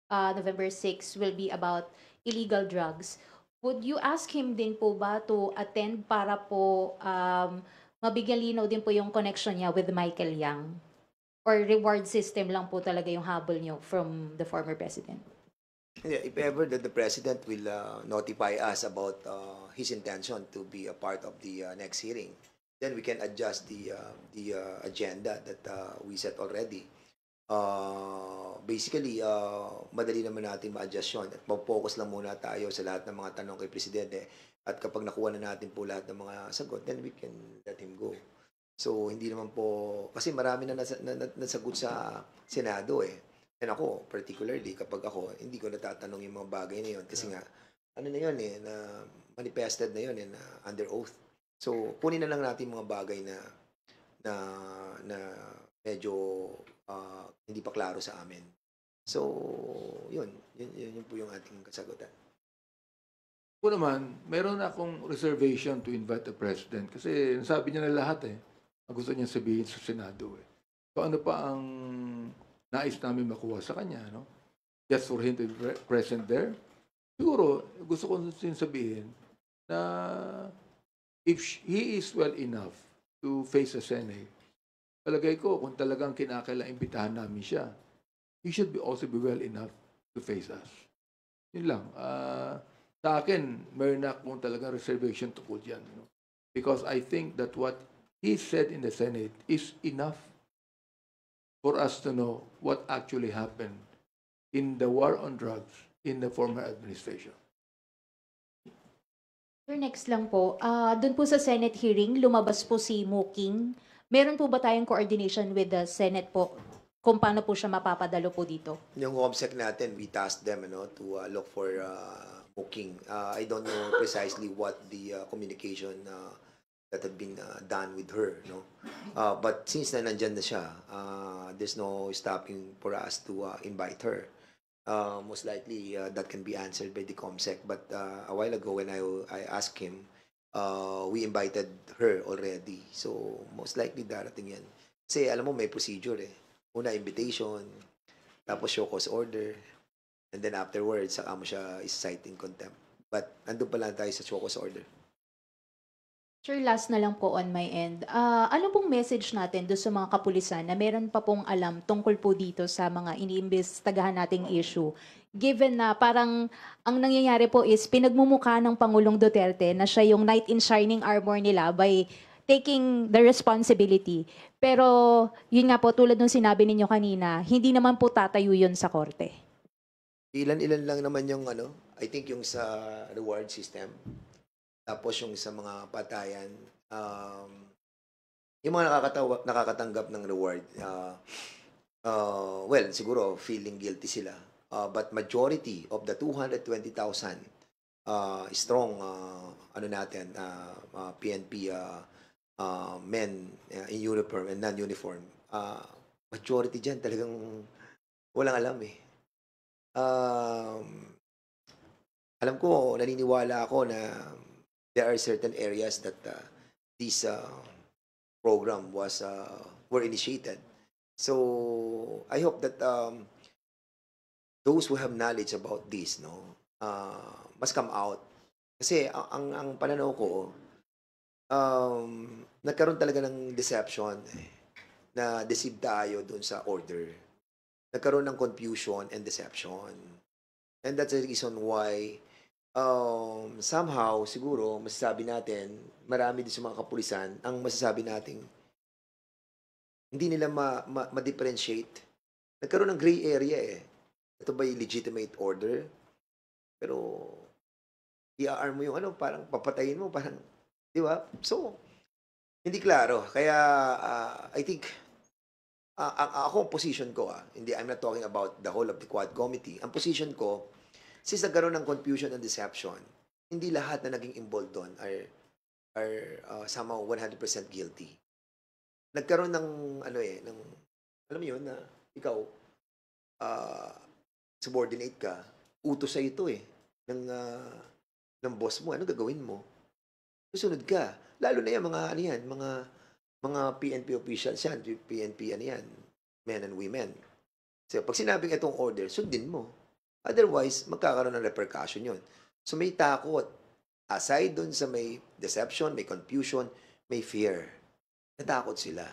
November 6, will be about illegal drugs. Would you ask him din po ba to attend para po mabigyan linaw din po yung connection niya with Michael Yang? Or reward system lang po talaga yung habol niyo from the former president? Yeah, if ever that the president will notify us about his intention to be a part of the next hearing, then we can adjust the agenda that we set already. Basically, madali naman natin ma-adjust yun. At mag-focus lang muna tayo sa lahat ng mga tanong kay Presidente. At kapag nakuha na natin po lahat ng mga sagot, then we can let him go. So, hindi naman po, kasi marami na nasagot sa Senado eh. And ako, particularly, kapag ako, hindi ko natatanong yung mga bagay na yun. Kasi nga, ano na yun eh, na manifested na yun eh, na under oath. So, kunin na lang natin mga bagay na medyo hindi pa klaro sa amin. So, yun po yung ating kasagutan. Ako naman, meron akong reservation to invite the president kasi nasabi niya na lahat eh. Ang gusto niya sabihin sa Senado eh. So ano pa ang nais namin makuha sa kanya, no? Just for him to be present there. Siguro, gusto ko din sabihin na if he is well enough to face the Senate, palagay ko kung talagang kinakailangan imbitahan namin siya, he should also be well enough to face us. Yun lang. Sa akin, meron na akong talagang reservation tungkol dyan. No? Because I think that what he said in the Senate is enough for us to know what actually happened in the war on drugs in the former administration. Sir, next lang po. Doon po sa Senate hearing, lumabas po si Muking. Meron po ba tayong coordination with the Senate po kung paano po siya mapapadalo po dito? Yung COMSEC natin, we tasked them to look for Muking. I don't know precisely what the communication that had been done with her, no. But since nandyan na siya, there's no stopping for us to invite her. Most likely that can be answered by the COMSEC. But a while ago when I asked him, we invited her already. So most likely darating yan. Kasi alam mo may procedure eh. Una invitation, tapos show cause order, and then afterwards saka mo siya is-cite in contempt. But andun pa lang tayo sa show cause order. Sir, last na lang po on my end. Ano pong message natin doon sa mga kapulisan na meron pa pong alam tungkol po dito sa mga iniimbestagahan nating issue? Given na parang ang nangyayari po is pinagmumukha ng Pangulong Duterte na siya yung knight in shining armor nila by taking the responsibility. Pero yun nga po, tulad ng sinabi ninyo kanina, hindi naman po tatayo yun sa korte. Ilan-ilan lang naman yung I think yung sa reward system. Tapos yung sa mga patayan, yung mga nakakatanggap ng reward, well, siguro feeling guilty sila. But majority of the 220,000 strong PNP men in uniform and non-uniform, majority dyan talagang walang alam eh. Alam ko, naniniwala ako na there are certain areas that this program were initiated. So I hope that those who have knowledge about this, no, must come out. Kasi ang pananaw ko, nagkaroon talaga ng deception, na deceive tayo dun sa order. Nagkaroon ng confusion and deception. And that's the reason why somehow, siguro, masasabi natin, marami din sa mga kapulisan, ang masasabi natin, hindi nila ma-differentiate. Nagkaroon ng gray area eh. Ito ba yung legitimate order? Pero, i-arm mo yung parang papatayin mo, parang, di ba? So, hindi klaro. Kaya, I think, ako ang position ko, hindi, I'm not talking about the whole of the Quad Committee. Ang position ko, since nagkaroon ng confusion and deception, hindi lahat na naging involved doon are somehow 100% guilty. Nagkaroon ng, ng, alam mo yun, na ikaw, subordinate ka, utos sa ito ng boss mo, ano gagawin mo? Susunod ka. Lalo na yan, mga PNP officials yan, PNP, men and women. So, pag sinabing itong order, sundin mo. Otherwise, magkakaroon ng repercussion yun. So, may takot. Aside dun sa may deception, may confusion, may fear. Natakot sila.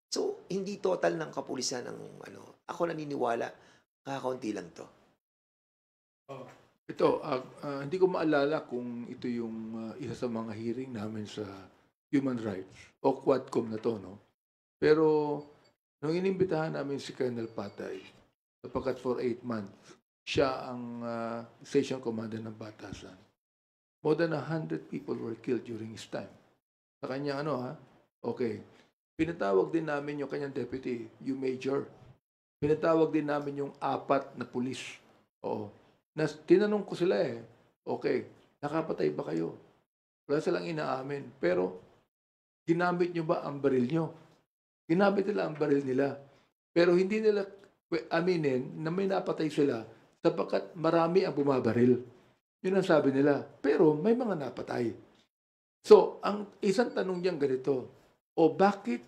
So, hindi total ng kapulisan ng ako naniniwala, kakaunti lang to. Ito, hindi ko maalala kung ito yung isa sa mga hearing namin sa Human Rights o Quadcom na to, no? Pero, nung inimbitahan namin si Colonel Patay, sapagkat for 8 months, siya ang station commander ng Batasan. More than 100 people were killed during his time. Sa kanya, okay. Pinatawag din namin yung kanyang deputy, yung major. Pinatawag din namin yung 4 na pulis. Oo. Tinanong ko sila okay, nakapatay ba kayo? Wala silang inaamin. Pero, ginamit nyo ba ang baril nyo? Ginamit nila ang baril nila. Pero hindi nila aminin na may napatay sila sapagkat marami ang bumabaril. Yun ang sabi nila. Pero may mga napatay. So, ang isang tanong niyan ganito, bakit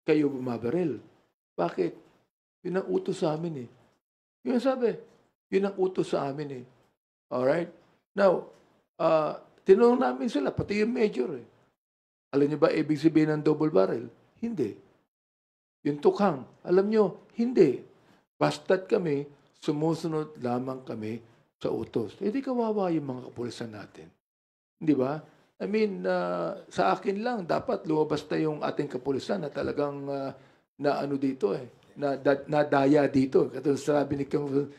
kayo bumabaril? Bakit? Yun ang utos sa amin Yun ang sabi. Yun ang utos sa amin Alright? Now, tinanong namin sila, pati yung major Alam niyo ba ibig sabihin ng double barrel? Hindi. Yung tukhang, alam niyo, hindi. Basta't kami, sumusunod lamang kami sa utos. Di kawawa yung mga kapulisan natin. Di ba? I mean, sa akin lang, dapat lumabas na yung ating kapulisan na talagang dito nadaya dito. Katulad sabi ni Colonel,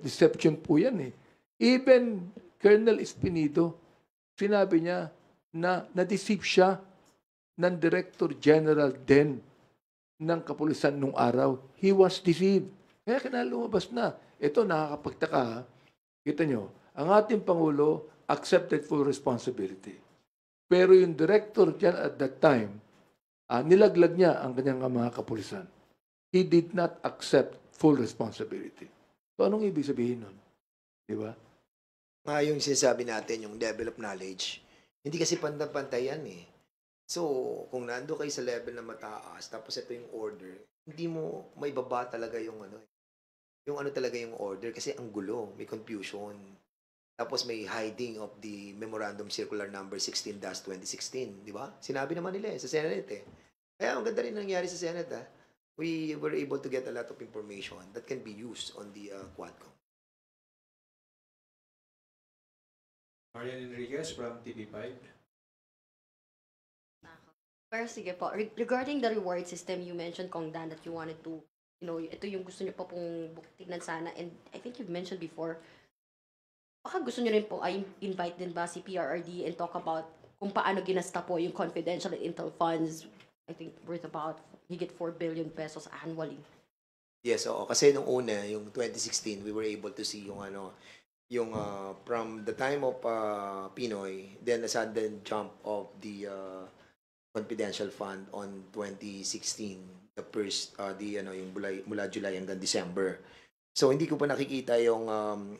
deception po yan Even Colonel Espinido, sinabi niya na na-deceive siya ng Director General din ng kapulisan nung araw. He was deceived. Kaya lumabas na. Ito, nakakapagtaka. Kita nyo, ang ating Pangulo accepted full responsibility. Pero yung director dyan at that time, nilaglag niya ang kanyang mga kapulisan. He did not accept full responsibility. So, anong ibig sabihin nun? Di ba? Yung sinasabi natin, yung level of knowledge, hindi kasi pantay yan So, kung nando kayo sa level na mataas, tapos ito yung order, hindi mo may baba talaga yung talaga yung order kasi ang gulo, may confusion. Tapos may hiding of the Memorandum Circular Number 16-2016, di ba? Sinabi naman nila sa Senate Kaya ang ganda rin nangyari sa Senate We were able to get a lot of information that can be used on the Quadcom. Marian Enriquez from TV5. Pero sige po, regarding the reward system, you mentioned, Kong Dan, that you wanted to, ito yung gusto niyo pa pong tignan sana. And I think you've mentioned before, baka gusto niyo rin po ay invite din ba si PRRD and talk about kung paano ginasta po yung confidential and intel funds, I think worth about higit 4 billion pesos annually. Yes, oo. Kasi nung una, yung 2016, we were able to see yung from the time of Pinoy, then a sudden jump of the confidential fund on 2016, the first yung mula July hanggang December. So hindi ko pa nakikita yung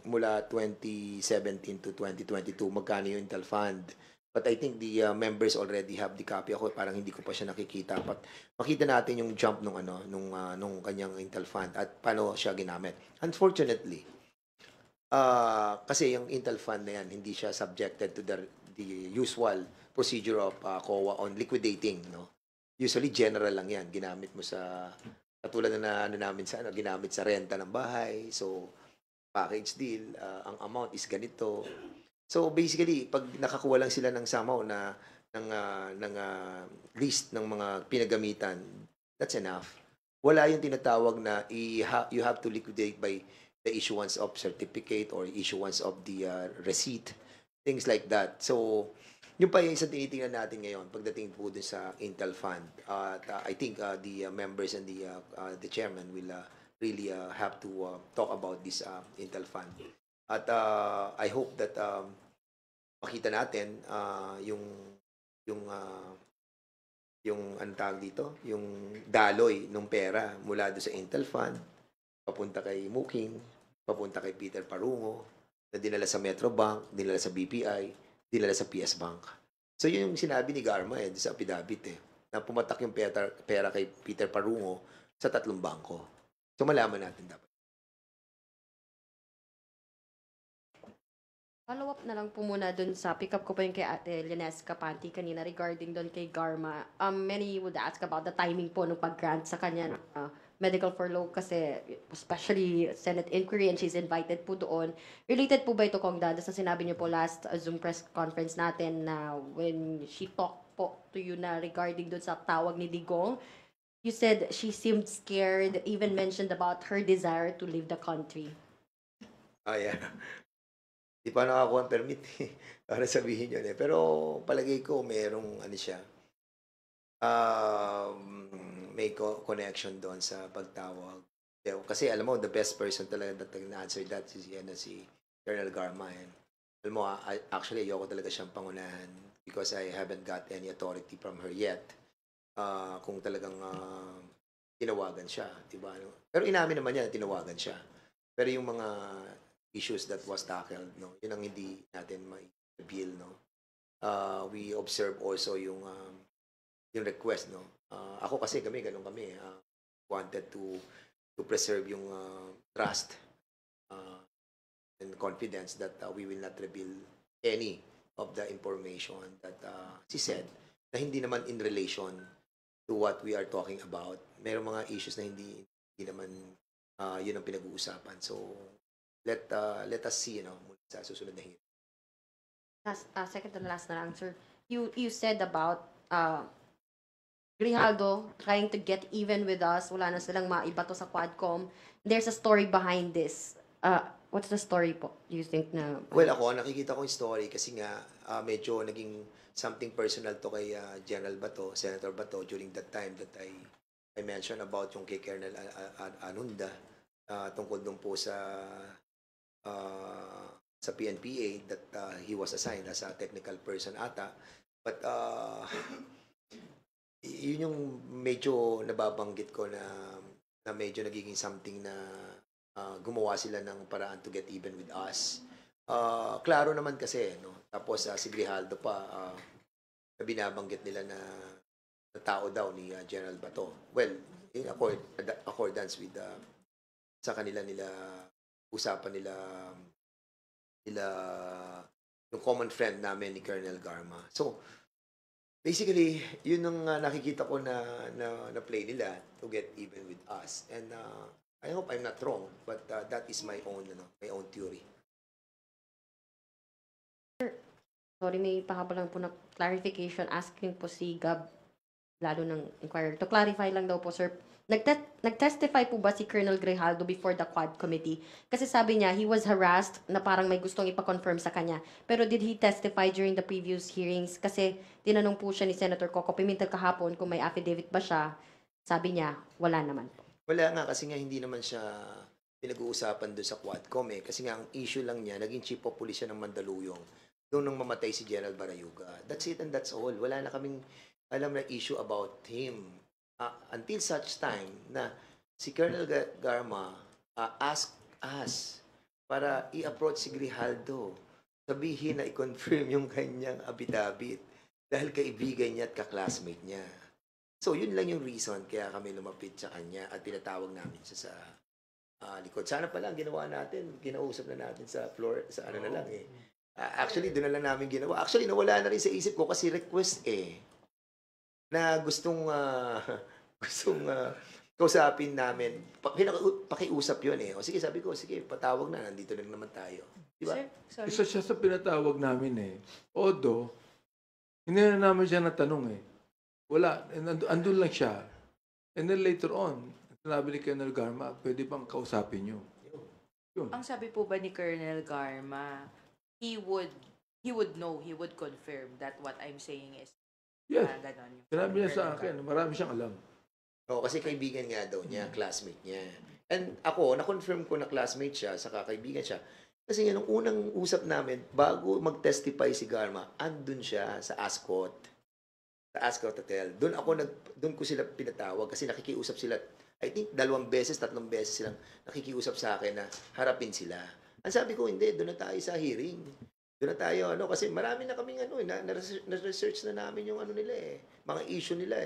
mula 2017 to 2022 magkano yung Intel fund. But I think the members already have the copy. Ako parang hindi ko pa siya nakikita. But makita natin yung jump nung kanyang Intel fund at paano siya ginamit. Unfortunately, Kasi yung Intel Fund na yan, hindi siya subjected to the usual procedure of COA on liquidating, no? Usually general lang yan, ginamit mo sa katulad na ano namin sa ano, ginamit sa renta ng bahay. So package deal, ang amount is ganito. So basically, pag nakakuha lang sila ng somehow na ng list ng mga pinagamitan, that's enough. Wala yung tinatawag na you have to liquidate by the issuance of certificate or issuance of the receipt, things like that. So yung pa yung isang tinitingnan natin ngayon pagdating po dun sa Intel Fund. I think the members and the chairman will really have to talk about this Intel Fund. At I hope that makita natin yung ano tawag dito, yung daloy ng pera mula doon sa Intel Fund, papunta kay Muking, papunta kay Peter Parungo, na dinala sa Metrobank, dinala sa BPI, dinala sa PS Bank. So yun yung sinabi ni Garma sa affidavit na pumatak yung pera kay Peter Parungo sa 3 bangko. So malaman natin dapat. Follow-up na lang po muna dun sa pick-up ko po yung kay Ate Linesca Panty kanina regarding dun kay Garma. Many would ask about the timing po nung pag-grant sa kanya medical furlough kasi especially Senate inquiry and she's invited po doon. Related po ba ito, Kong Dan, sa sinabi niyo po last Zoom press conference natin na when she talked po to you na regarding dun sa tawag ni Digong, you said she seemed scared, even mentioned about her desire to leave the country. Yeah. Di pa nakakuha ang permit para sabihin yun Pero palagay ko merong ano siya, may connection doon sa pagtawag. Kasi alam mo, the best person talaga that can answer that is si Colonel Garma. Alam mo, actually ayoko talaga siyang pangunahan because I haven't got any authority from her yet. Kung talagang tinawagan siya, diba? Pero inamin naman niya na tinawagan siya. Pero yung mga issues that was tackled, no, yun ang hindi natin ma-reveal, no. We observe also yung request, no. Ako kasi ganun kami, wanted to preserve yung trust and confidence that we will not reveal any of the information that she said na hindi naman in relation to what we are talking about. Merong mga issues na hindi naman yun ang pinag-uusapan. So let us see, mula sa susunod na hearing. Second and last na lang, sir. You said about Grijaldo trying to get even with us. Wala na silang maibato sa Quadcom. There's a story behind this. What's the story po? Do you think na... Well, ako, nakikita ko yung story kasi nga medyo naging something personal to kay General Bato, Senator Bato, during that time that I mentioned about yung kay Colonel Anunda tungkol dun po sa PNPA that he was assigned as a technical person ata. But yun yung medyo nababanggit ko na medyo nagiging something na gumawa sila ng paraan to get even with us. Klaro naman kasi, no? Tapos si Grijaldo pa na binabanggit nila na tao daw ni General Bato. Well, in accordance with sa kanila usapan nila yung common friend namin ni Colonel Garma. So basically, yun ang nakikita ko na play nila to get even with us. And I hope I'm not wrong, but that is my own theory. Sorry, may pakaba lang po na clarification. Asking po si Gab, lalo ng inquirer. To clarify lang daw po, sir, nag-testify po ba si Colonel Grijaldo before the Quad Committee? Kasi sabi niya, he was harassed na parang may gustong ipa-confirm sa kanya. Pero did he testify during the previous hearings? Kasi tinanong po siya ni Senator Coco Pimentel kahapon kung may affidavit ba siya. Sabi niya, wala naman po. Wala nga, kasi nga hindi naman siya pinag-uusapan doon sa Quadcom Kasi nga ang issue lang niya, naging chief of police siya ng Mandaluyong. Doon nung mamatay si General Barayuga. That's it and that's all. Wala na kaming alam na issue about him. Until such time na si Colonel Garma asked us para i-approach si Grijaldo. Sabihin na i-confirm yung kanyang affidavit dahil kaibigan niya at kaklasmate niya. So, yun lang yung reason kaya kami lumapit sa kanya at tinatawag namin siya likod. Sana pala ang ginawa natin, kinausap na natin sa floor, sa ano na lang eh. Actually, doon na lang namin ginawa. Actually, nawala na rin sa isip ko kasi request na gustong kausapin namin. Pakiusap yun eh. O sige, sabi ko, sige, patawag na, nandito lang naman tayo. Di ba? Sir, sorry. Isa siya sa pinatawag namin eh. Although, hindi na namin siya natanong eh. Wala. Andun lang siya. And then later on, sinabi ni Colonel Garma, pwede bang kausapin niyo? Yun. Ang sabi po ba ni Colonel Garma, he would know, he would confirm that what I'm saying is Yes. ganon. Sinabi niya sa akin, marami siyang alam. Oo, kasi kaibigan nga daw niya, classmate niya. And ako, na-confirm ko na classmate siya, saka kaibigan siya. Kasi nga, nung unang usap namin, bago mag-testify si Garma, andun siya sa Ascot. Sa Ascot Hotel. Doon ko sila pinatawag kasi nakikiusap sila. I think 2 beses, 3 beses silang nakikiusap sa akin na harapin sila. Ang sabi ko, hindi, doon na tayo sa hearing. Doon na tayo, kasi marami na kaming na-research na namin yung nila mga issue nila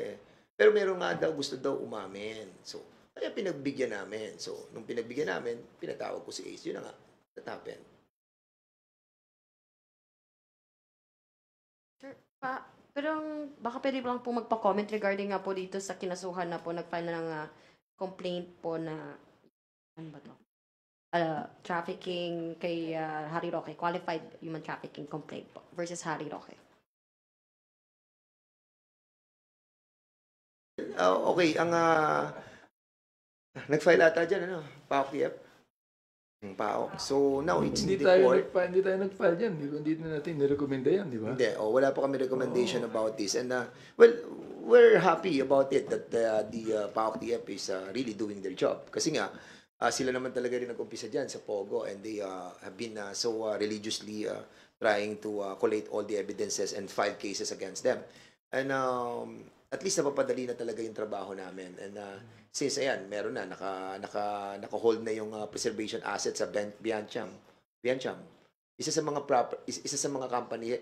Pero meron nga daw, gusto daw umamin. So, kaya pinagbigyan namin. So, nung pinagbigyan namin, pinatawag ko si Ace. Yun na nga, that happened. Sir, pero baka pwede lang po magpa-comment regarding nga po dito sa kinasuhan na po nag-file na ng complaint po na ano ba to? Trafficking kay Harry Roque, qualified human trafficking complaint po versus Harry Roque. Okay, nag-file ata dyan, PAOK PF. PAOK. So, now, it's in Hindi the court. tayo nag-file dyan. Hindi na natin nirekomenda yan, di ba? Hindi, wala pa kami recommendation about this. And, well, we're happy about it that the PAOK TF is really doing their job. Kasi nga, sila naman talaga rin nag-umpisa dyan sa Pogo and they have been so religiously trying to collate all the evidences and file cases against them. And at least napapadali na talaga yung trabaho namin. And since ayan, meron na, naka-hold na yung preservation asset sa Biancham. Isa sa mga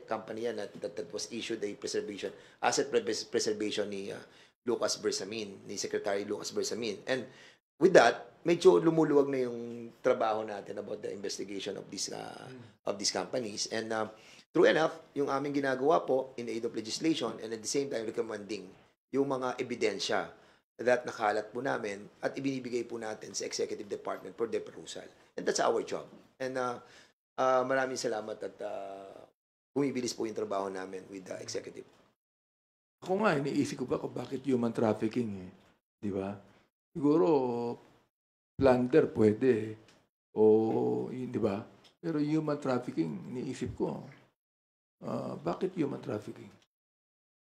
company yan that was issued a preservation, asset preservation ni Lucas Bersamin, ni Secretary Lucas Bersamin. And with that, medyo lumuluwag na yung trabaho natin about the investigation of these companies. And true enough, yung aming ginagawa po in aid of legislation and at the same time recommending yung mga ebidensya that nakalat po namin at ibinibigay po natin sa Executive Department for their perusal. And that's our job. And maraming salamat at bumibilis po yung trabaho namin with the Executive. Ako nga, iniisip ko ba kung bakit human trafficking Di ba? Siguro, plunder pwede. Di ba? Pero human trafficking, iniisip ko, bakit human trafficking?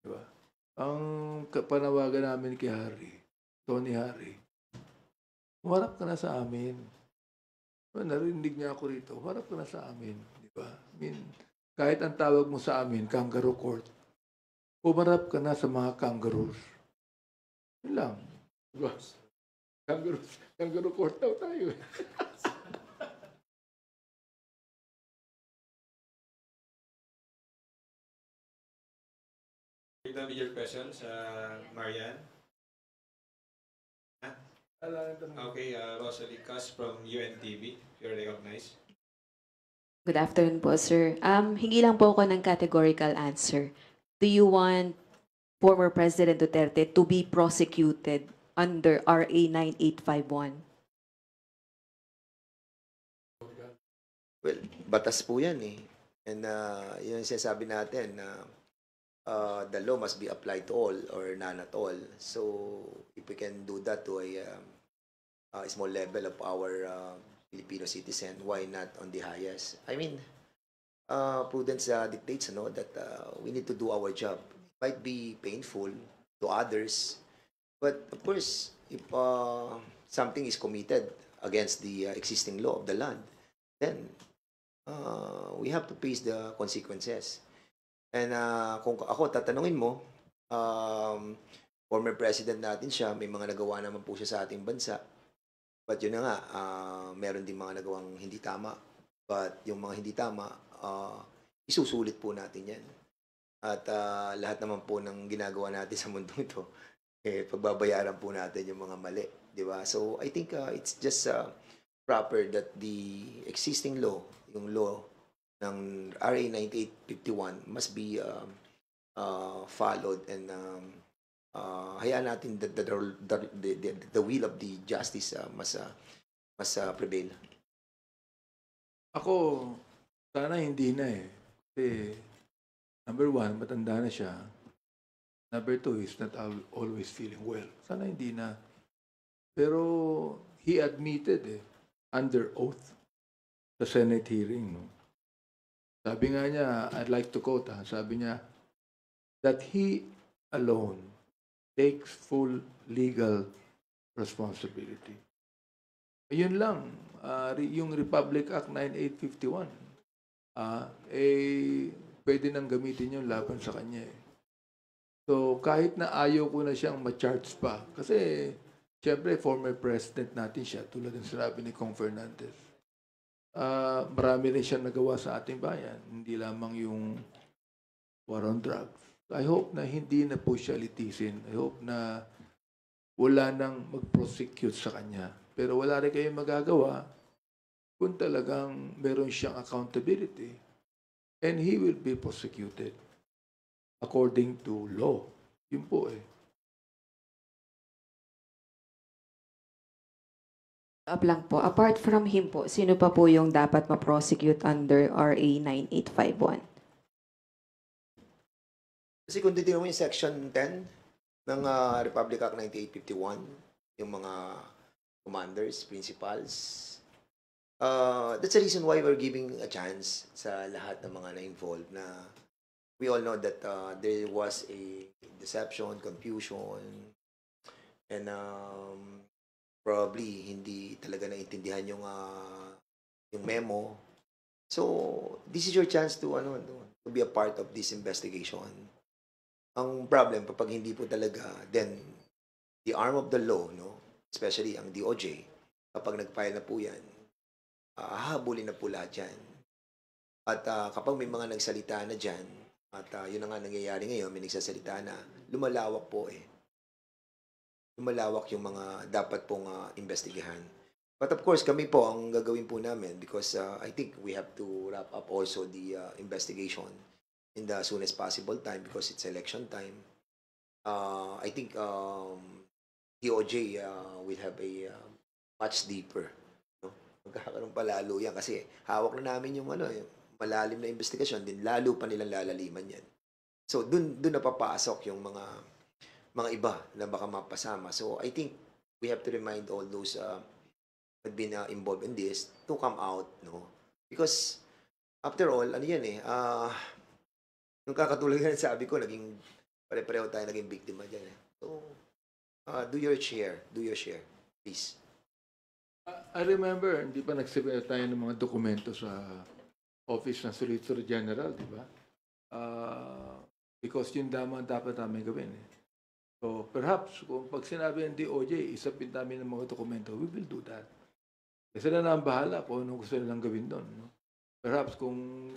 Di ba? Ang panawagan namin kay Tony Harry, humarap ka na sa amin. Narinig niya ako rito, humarap ka na sa amin. Di ba? I mean, kahit ang tawag mo sa amin, kangaroo court, humarap ka na sa mga kangaroos. Yun lang. Di ba? Kangaroo court daw tayo. With your questions, Marian. Okay, Rosalie Cas from UNTV, if you're recognized. Good afternoon po, sir. Hingi lang po ako ng categorical answer. Do you want former President Duterte to be prosecuted under RA 9851? Well, batas po yan And yun yung sinasabi natin na the law must be applied to all or none at all. So, if we can do that to a small level of our Filipino citizen, why not on the highest? I mean, prudence dictates that we need to do our job. It might be painful to others, but of course, if something is committed against the existing law of the land, then we have to face the consequences. And kung ako tatanungin mo, former president natin siya, may mga nagawa naman po siya sa ating bansa. But yun na nga, meron din mga nagawang hindi tama. But yung mga hindi tama, isusulit po natin yan. At lahat naman po ng ginagawa natin sa mundo ito, pagbabayaran po natin yung mga mali. Di ba? So I think it's just proper that the existing law, yung law ng RA 9851 must be followed, and hayaan natin the will of the justice mas prevail. Ako, sana hindi na eh. Kasi, number one, matanda na siya. Number two, he's not always feeling well. Sana hindi na. Pero, he admitted under oath sa Senate hearing. No? Sabi nga niya, I'd like to quote, sabi niya, that he alone takes full legal responsibility. Ayun lang, yung Republic Act 9851, pwede nang gamitin yung laban sa kanya eh. So, kahit na ayaw ko na siyang ma-charge pa, kasi, siyempre, former president natin siya, tulad ng sinabi ni Kong Fernandez. Marami rin siya nagawa sa ating bayan, hindi lamang yung war on drugs. I hope na hindi na po siya litisin. I hope na wala nang mag-prosecute sa kanya. Pero wala rin kayong magagawa kung talagang meron siyang accountability. And he will be prosecuted according to law. Yun po eh. Lang po, apart from him po, sino pa po yung dapat ma-prosecute under RA 9851? Kasi kung titignan mo yung Section 10 ng Republic Act 9851, yung mga commanders, principals, that's the reason why we're giving a chance sa lahat ng mga na-involved na we all know that there was a deception, confusion, and probably hindi talaga naintindihan yung memo. So, this is your chance to be a part of this investigation. Ang problem, kapag hindi po talaga, then the arm of the law, no, especially ang DOJ, kapag nag-file na po yan, hahabulin na po lahat yan. At kapag may mga nagsalita na dyan, at yun na nga nangyayari ngayon, may nagsasalita na, lumalawak po eh. Lumalawak yung mga dapat pong investigahan. But of course, kami po, ang gagawin po namin, because I think we have to wrap up also the investigation in the soonest possible time because it's election time. I think DOJ will have a much deeper. No? Magkakaroon pa lalo yan kasi hawak na namin yung yung malalim na investigasyon, din lalo pa nilang lalaliman yan. So, dun napapasok yung mga iba na baka mapasama. So, I think we have to remind all those who have been involved in this to come out, no? Because, after all, ano yan nung kakatulad yan, sabi ko, naging pare-pareho tayo naging biktima dyan eh. So, do your share, please. I remember, hindi pa nagsibigay tayo ng mga dokumento sa Office ng Solicitor General, di ba? Because yun dapat namin gawin eh. So, perhaps, kung pag sinabi ng DOJ, isapin namin ng mga dokumento, we will do that. Kasi na ang bahala kung anong gusto nilang gawin doon. No? Perhaps, kung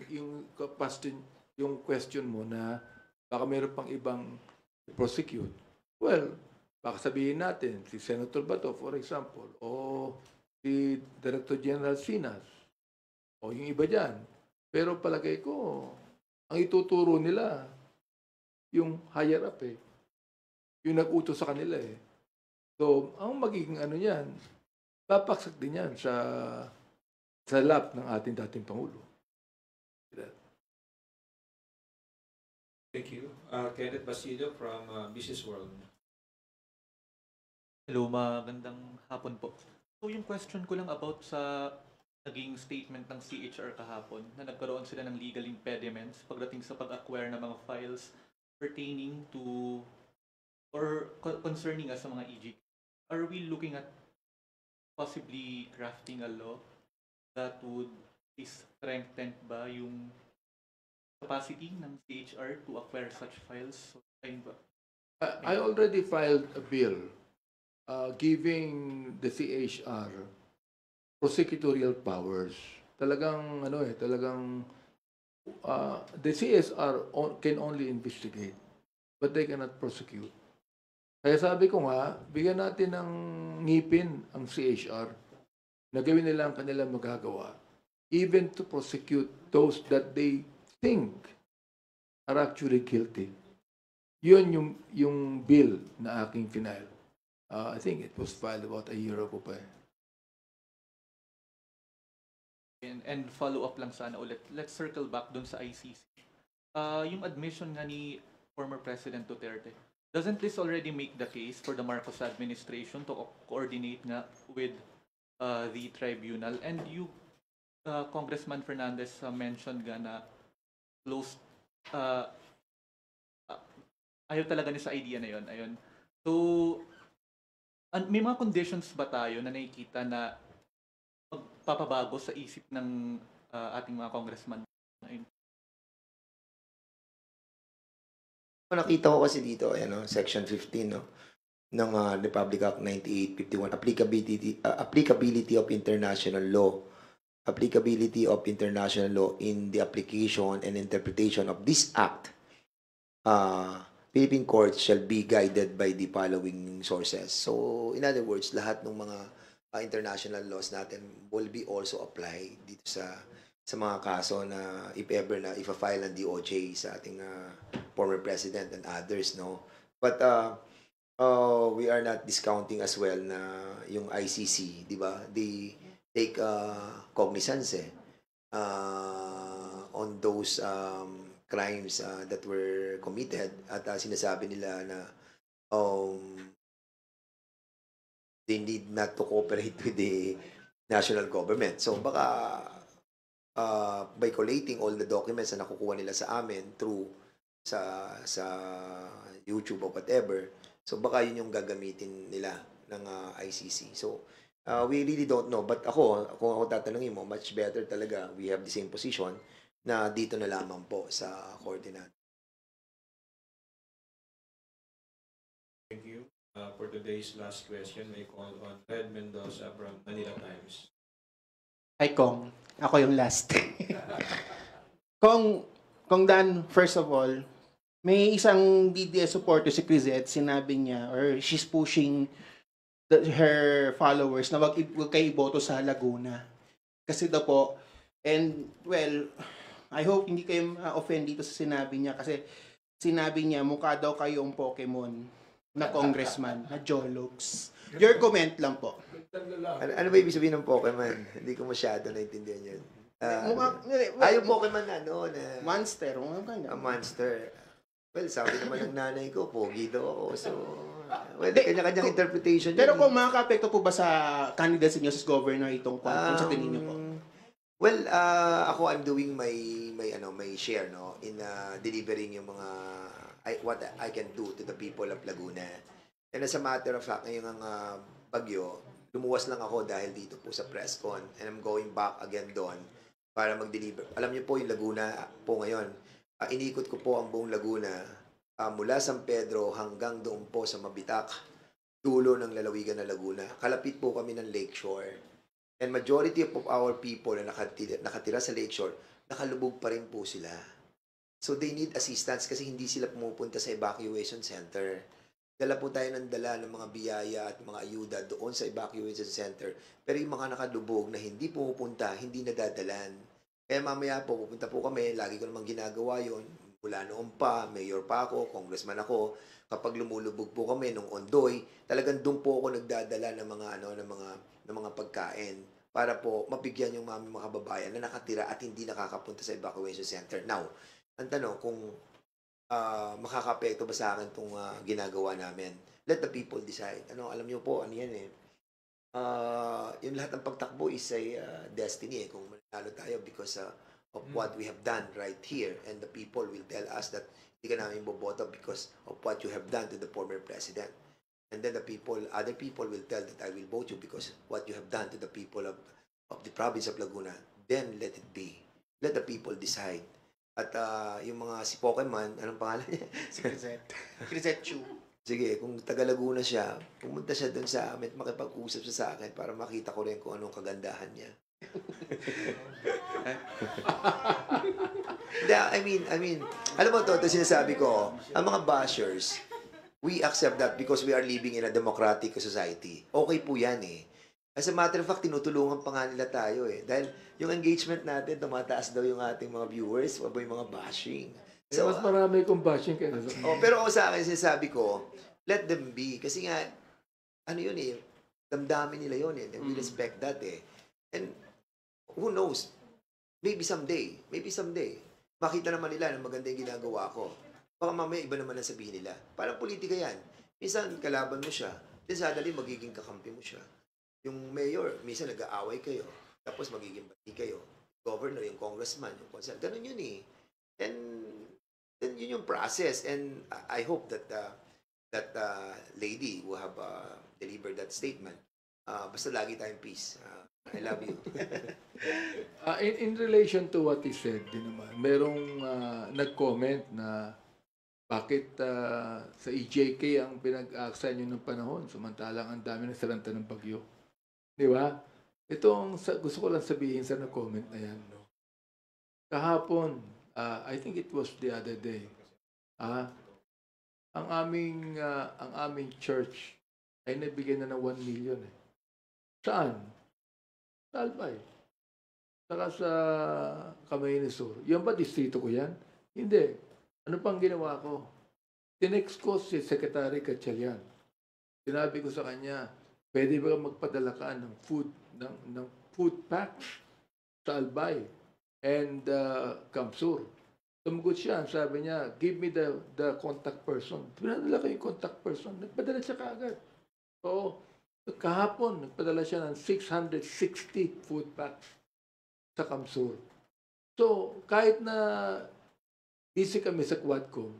yung question mo na baka mayroon pang ibang prosecute, well, baka sabihin natin, si Senator Bato, for example, o si Director General Sinas, o yung iba dyan. Pero palagay ko, ang ituturo nila, yung higher up eh. Yung nag-utos sa kanila eh. So, ang magiging yan, papaksak din yan sa lap ng ating dating Pangulo. Thank you. Kenneth Basilio from Business World. Hello, magandang hapon po. So yung question ko lang about sa naging statement ng CHR kahapon na nagkaroon sila ng legal impediments pagdating sa pag-acquire ng mga files pertaining to or concerning us sa mga EG. Are we looking at possibly crafting a law that would strengthen ba yung capacity ng CHR to acquire such files? So, I already filed a bill giving the CHR prosecutorial powers. Talagang the CSR can only investigate, but they cannot prosecute. Kaya sabi ko nga, bigyan natin ng ngipin ang CHR na gawin nila ang kanilang magagawa, even to prosecute those that they think are actually guilty. Yun yung bill na aking final. I think it was filed about a year ago pa. And follow up lang sana ulit. Let's circle back dun sa ICC. Yung admission nga ni former President Duterte, doesn't this already make the case for the Marcos administration to coordinate nga with the tribunal? And you, Congressman Fernandez, mentioned nga na close, ayaw talaga niya sa idea na yon. Ayun. So, may mga conditions ba tayo na nakikita na magpapabago sa isip ng ating mga congressman? Ayun. Nakita ko kasi dito, Section 15, no, ng Republic Act 9851, applicability of international law. Applicability of international law in the application and interpretation of this act. Philippine courts shall be guided by the following sources. So, in other words, lahat ng mga international laws natin will be also applied dito sa mga kaso na if ever na ifa-file ng DOJ sa ating former president and others, no. But we are not discounting as well na yung ICC, di ba? They take cognizance on those crimes that were committed at sinasabi nila na they need not to cooperate with the national government. So baka by collating all the documents na nakukuha nila sa amin through sa YouTube or whatever, so baka yun yung gagamitin nila ng ICC. So we really don't know, but kung ako tatanungin mo, much better talaga we have the same position na dito na lamang po sa korte natin. Thank you. For today's last question, may call on Red Mendoza from Manila Times. Hi, Kong. Ako yung last. Kong Dan, first of all, may isang DDS supporter si Crisette, sinabi niya, or she's pushing her followers na wag kayo iboto sa Laguna. Kasi daw po, and well, I hope hindi kayo offend dito sa sinabi niya kasi sinabi niya mukha daw kayong Pokemon na congressman, na Jologs. Your comment lang po. Ano ba ibig sabihin ng Pokemon? Hindi ko masyado naintindihan yun. Yung Pokemon na Monster. Monster. Well, sabi naman ng nanay ko, pogi daw ako. So, well, kanya-kanyang interpretation. Pero kung makaka-apekto po ba sa candidacy niyo sa governor itong kung sa tingin niyo po? Well, ako I'm doing my share in delivering yung mga what I can do to the people of Laguna. And as a matter of fact, ngayong bagyo, lumuwas lang ako dahil dito po sa presscon and I'm going back again doon para mag-deliver. Alam niyo po yung Laguna po ngayon, inikot ko po ang buong Laguna mula San Pedro hanggang doon po sa Mabitak, dulo ng lalawigan na Laguna. Kalapit po kami ng Lakeshore. And majority of our people na nakatira sa Lakeshore, nakalubog pa rin po sila. So they need assistance kasi hindi sila pumupunta sa evacuation center. Dala po tayo ng dala ng mga biyaya at mga ayuda doon sa evacuation center. Pero yung mga nakalubog na hindi pumupunta, hindi nadadalan. Kaya mamaya po, pupunta po kami, lagi ko namang ginagawa yon. Mula noon pa, mayor pa ako, congressman ako. Kapag lumulubog po kami nung Ondoy, talagang doon po ako nagdadala ng mga pagkain para po mabigyan yung mga kababayan na nakatira at hindi nakakapunta sa evacuation center. Now, ang tanong kung makaka-apekto ba sa akin itong ginagawa namin. Let the people decide. Alam niyo po, ano yan yung lahat ng pagtakbo is a destiny kung manalo tayo because of what we have done right here, and the people will tell us that hindi ka namin boboto because of what you have done to the former president. And then other people will tell that I will vote you because what you have done to the people of the province of Laguna. Then let it be. Let the people decide. At yung mga si Pokemon, anong pangalan niya? Crisette Chu. Sige, kung taga Laguna siya, pumunta siya doon sa amin, makipag-usap siya sa akin para makita ko rin kung anong kagandahan niya. I mean, alam mo ito sinasabi ko, ang mga bashers, we accept that because we are living in a democratic society. Okay po yan As a matter of fact, tinutulungan pa nga nila tayo eh. Dahil yung engagement natin, tumataas daw yung ating mga viewers, o yung mga bashing. So, mas marami kong bashing kaya pero ako sa akin, sinasabi ko, let them be. Kasi nga, ano yun eh, damdamin nila yun eh. We respect that eh. And who knows, maybe someday, makita naman nila na maganda yung ginagawa ko. Baka mamaya iba naman ang sabihin nila. Parang politika yan. Minsan, kalaban mo siya. Then suddenly, magiging kakampi mo siya. Yung mayor, minsan nag-aaway kayo. Tapos magiging bati kayo. Governor, yung congressman, yung consul. Ganun yun eh. And then yun yung process. And I hope that that lady will have delivered that statement. Basta lagi tayong peace. I love you. In relation to what he said, din naman, merong nag-comment na bakit sa EJK ang pinag-aaksa nyo ng panahon samantalang ang dami ng salanta ng bagyo. Di ba? Ito ang gusto ko lang sabihin sa nag-comment na yan. No? Kahapon, I think it was the other day, ang aming church ay nabigyan na ng 1 million. Eh. Saan? Sa Albay. Saka sa Camarines Sur. Yan ba distrito ko yan? Hindi. Ano pang ginawa ko? Tinext ko si Secretary Gatchalian. Sinabi ko sa kanya, pwede ba magpadala ka ng food packs sa Albay and Kamsur? Tumugot siya. Sabi niya, give me the contact person. Pinadala ko yung contact person. Nagpadala siya kaagad. Oo. Kahapon, nagpadala siya ng 660 food packs sa Kamsur. So, kahit na busy kami sa Quadcom,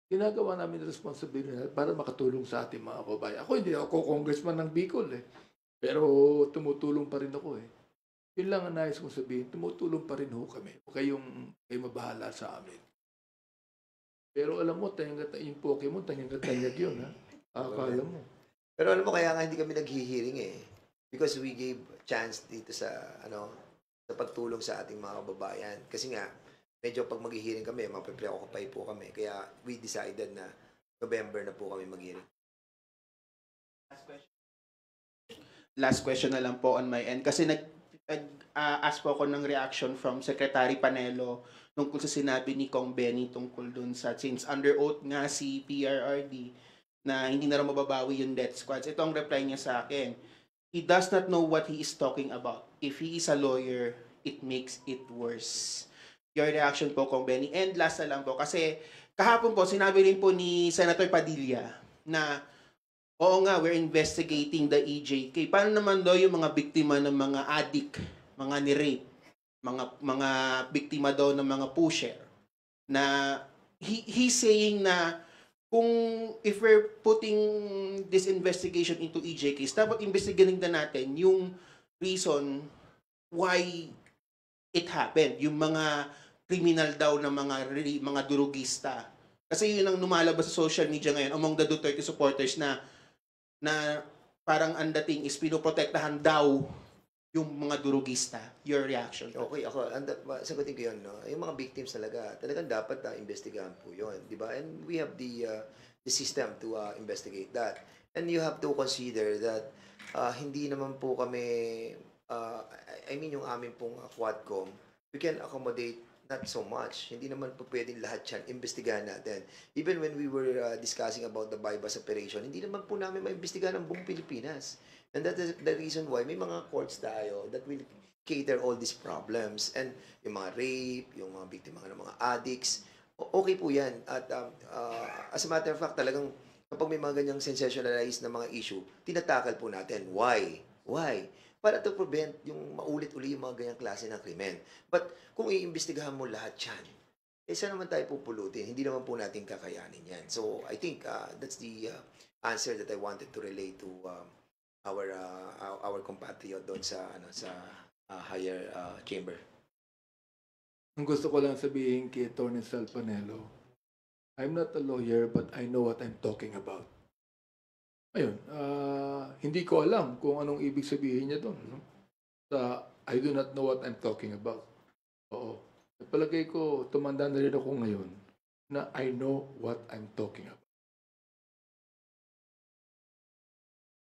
ginagawa namin responsibility para makatulong sa ating mga kababayan. Ako, hindi ako congressman ng Bicol eh. Pero tumutulong pa rin ako eh. Yun lang ang nais kong sabihin, tumutulong pa rin ho kami. Huwag kayong mabahala sa amin. Pero alam mo, yung Pokemon, tanyag yun ha. Akala mo. Pero alam mo, kaya nga hindi kami naghihiring eh. Because we gave chance dito sa pagtulong sa ating mga kababayan. Kasi nga, medyo pag mag-hearing kami, mape-preoccupy po kami. Kaya we decided na November na po kami mag-hearing. Last question na lang po on my end. Kasi nag-ask po ako ng reaction from Secretary Panelo tungkol sa sinabi ni Kong Benny tungkol dun sa, since under oath nga si PRRD, na hindi na raw mababawi yung death squads. Ito ang reply niya sa akin. He does not know what he is talking about. If he is a lawyer, it makes it worse. Your reaction po, Kong Benny. And last na lang po, kasi kahapon po, sinabi rin po ni Senator Padilla na, oo nga, we're investigating the EJK. Paano naman daw yung mga biktima ng mga addict, mga ni-rape, mga biktima daw ng mga pusher, na he's saying na kung if we're putting this investigation into EJKs, dapat investigating na natin yung reason why it happened. Yung mga criminal daw na mga durugista. Kasi yun ang lumalabas sa social media ngayon among the Duterte supporters na parang ang dating is pinoprotektahan daw yung mga durugista. Your reaction? Okay, ako, sagutin ko yun, no? Yung mga victims talagang dapat investigahan po yun, di ba? And we have the system to investigate that. And you have to consider that hindi naman po kami, I mean yung amin pong Quadcom, we can accommodate not so much. Hindi naman po pwedeng lahat yan, imbestigahan natin. Even when we were discussing about the bypass operation, hindi naman po namin maimbestigahan ang buong Pilipinas. And that is the reason why may mga courts tayo that will cater all these problems. And yung mga rape, yung mga biktima ng mga addicts, okay po yan. At as a matter of fact, talagang kapag may mga ganyang sensationalized na mga issue, tinatakal po natin. Why? Why? Para to prevent yung maulit-uli yung mga ganyang klase ng krimen. But kung iimbestigahan mo lahat yan, saan naman tayo pupulutin? Hindi naman po natin kakayanin yan. So I think that's the answer that I wanted to relay to our compatriot doon sa higher chamber. Ang gusto ko lang sabihin kay Atty. Sal Panelo, I'm not a lawyer but I know what I'm talking about. Ayun, hindi ko alam kung anong ibig sabihin niya doon. No? I do not know what I'm talking about. Oo. Palagay ko, tumanda na rin ako ngayon na I know what I'm talking about.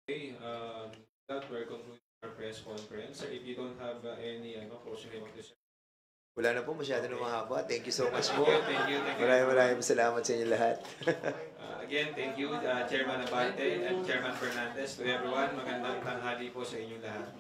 Okay, that we're concluding press conference. Sir, if you don't have any closing remarks to say. Wala na po, masyado na mahaba. Thank you so much po. Thank you. Maraming salamat sa inyo lahat. Again, thank you, Chairman Abante and Chairman Fernandez. To everyone, magandang tanghali po sa inyong lahat.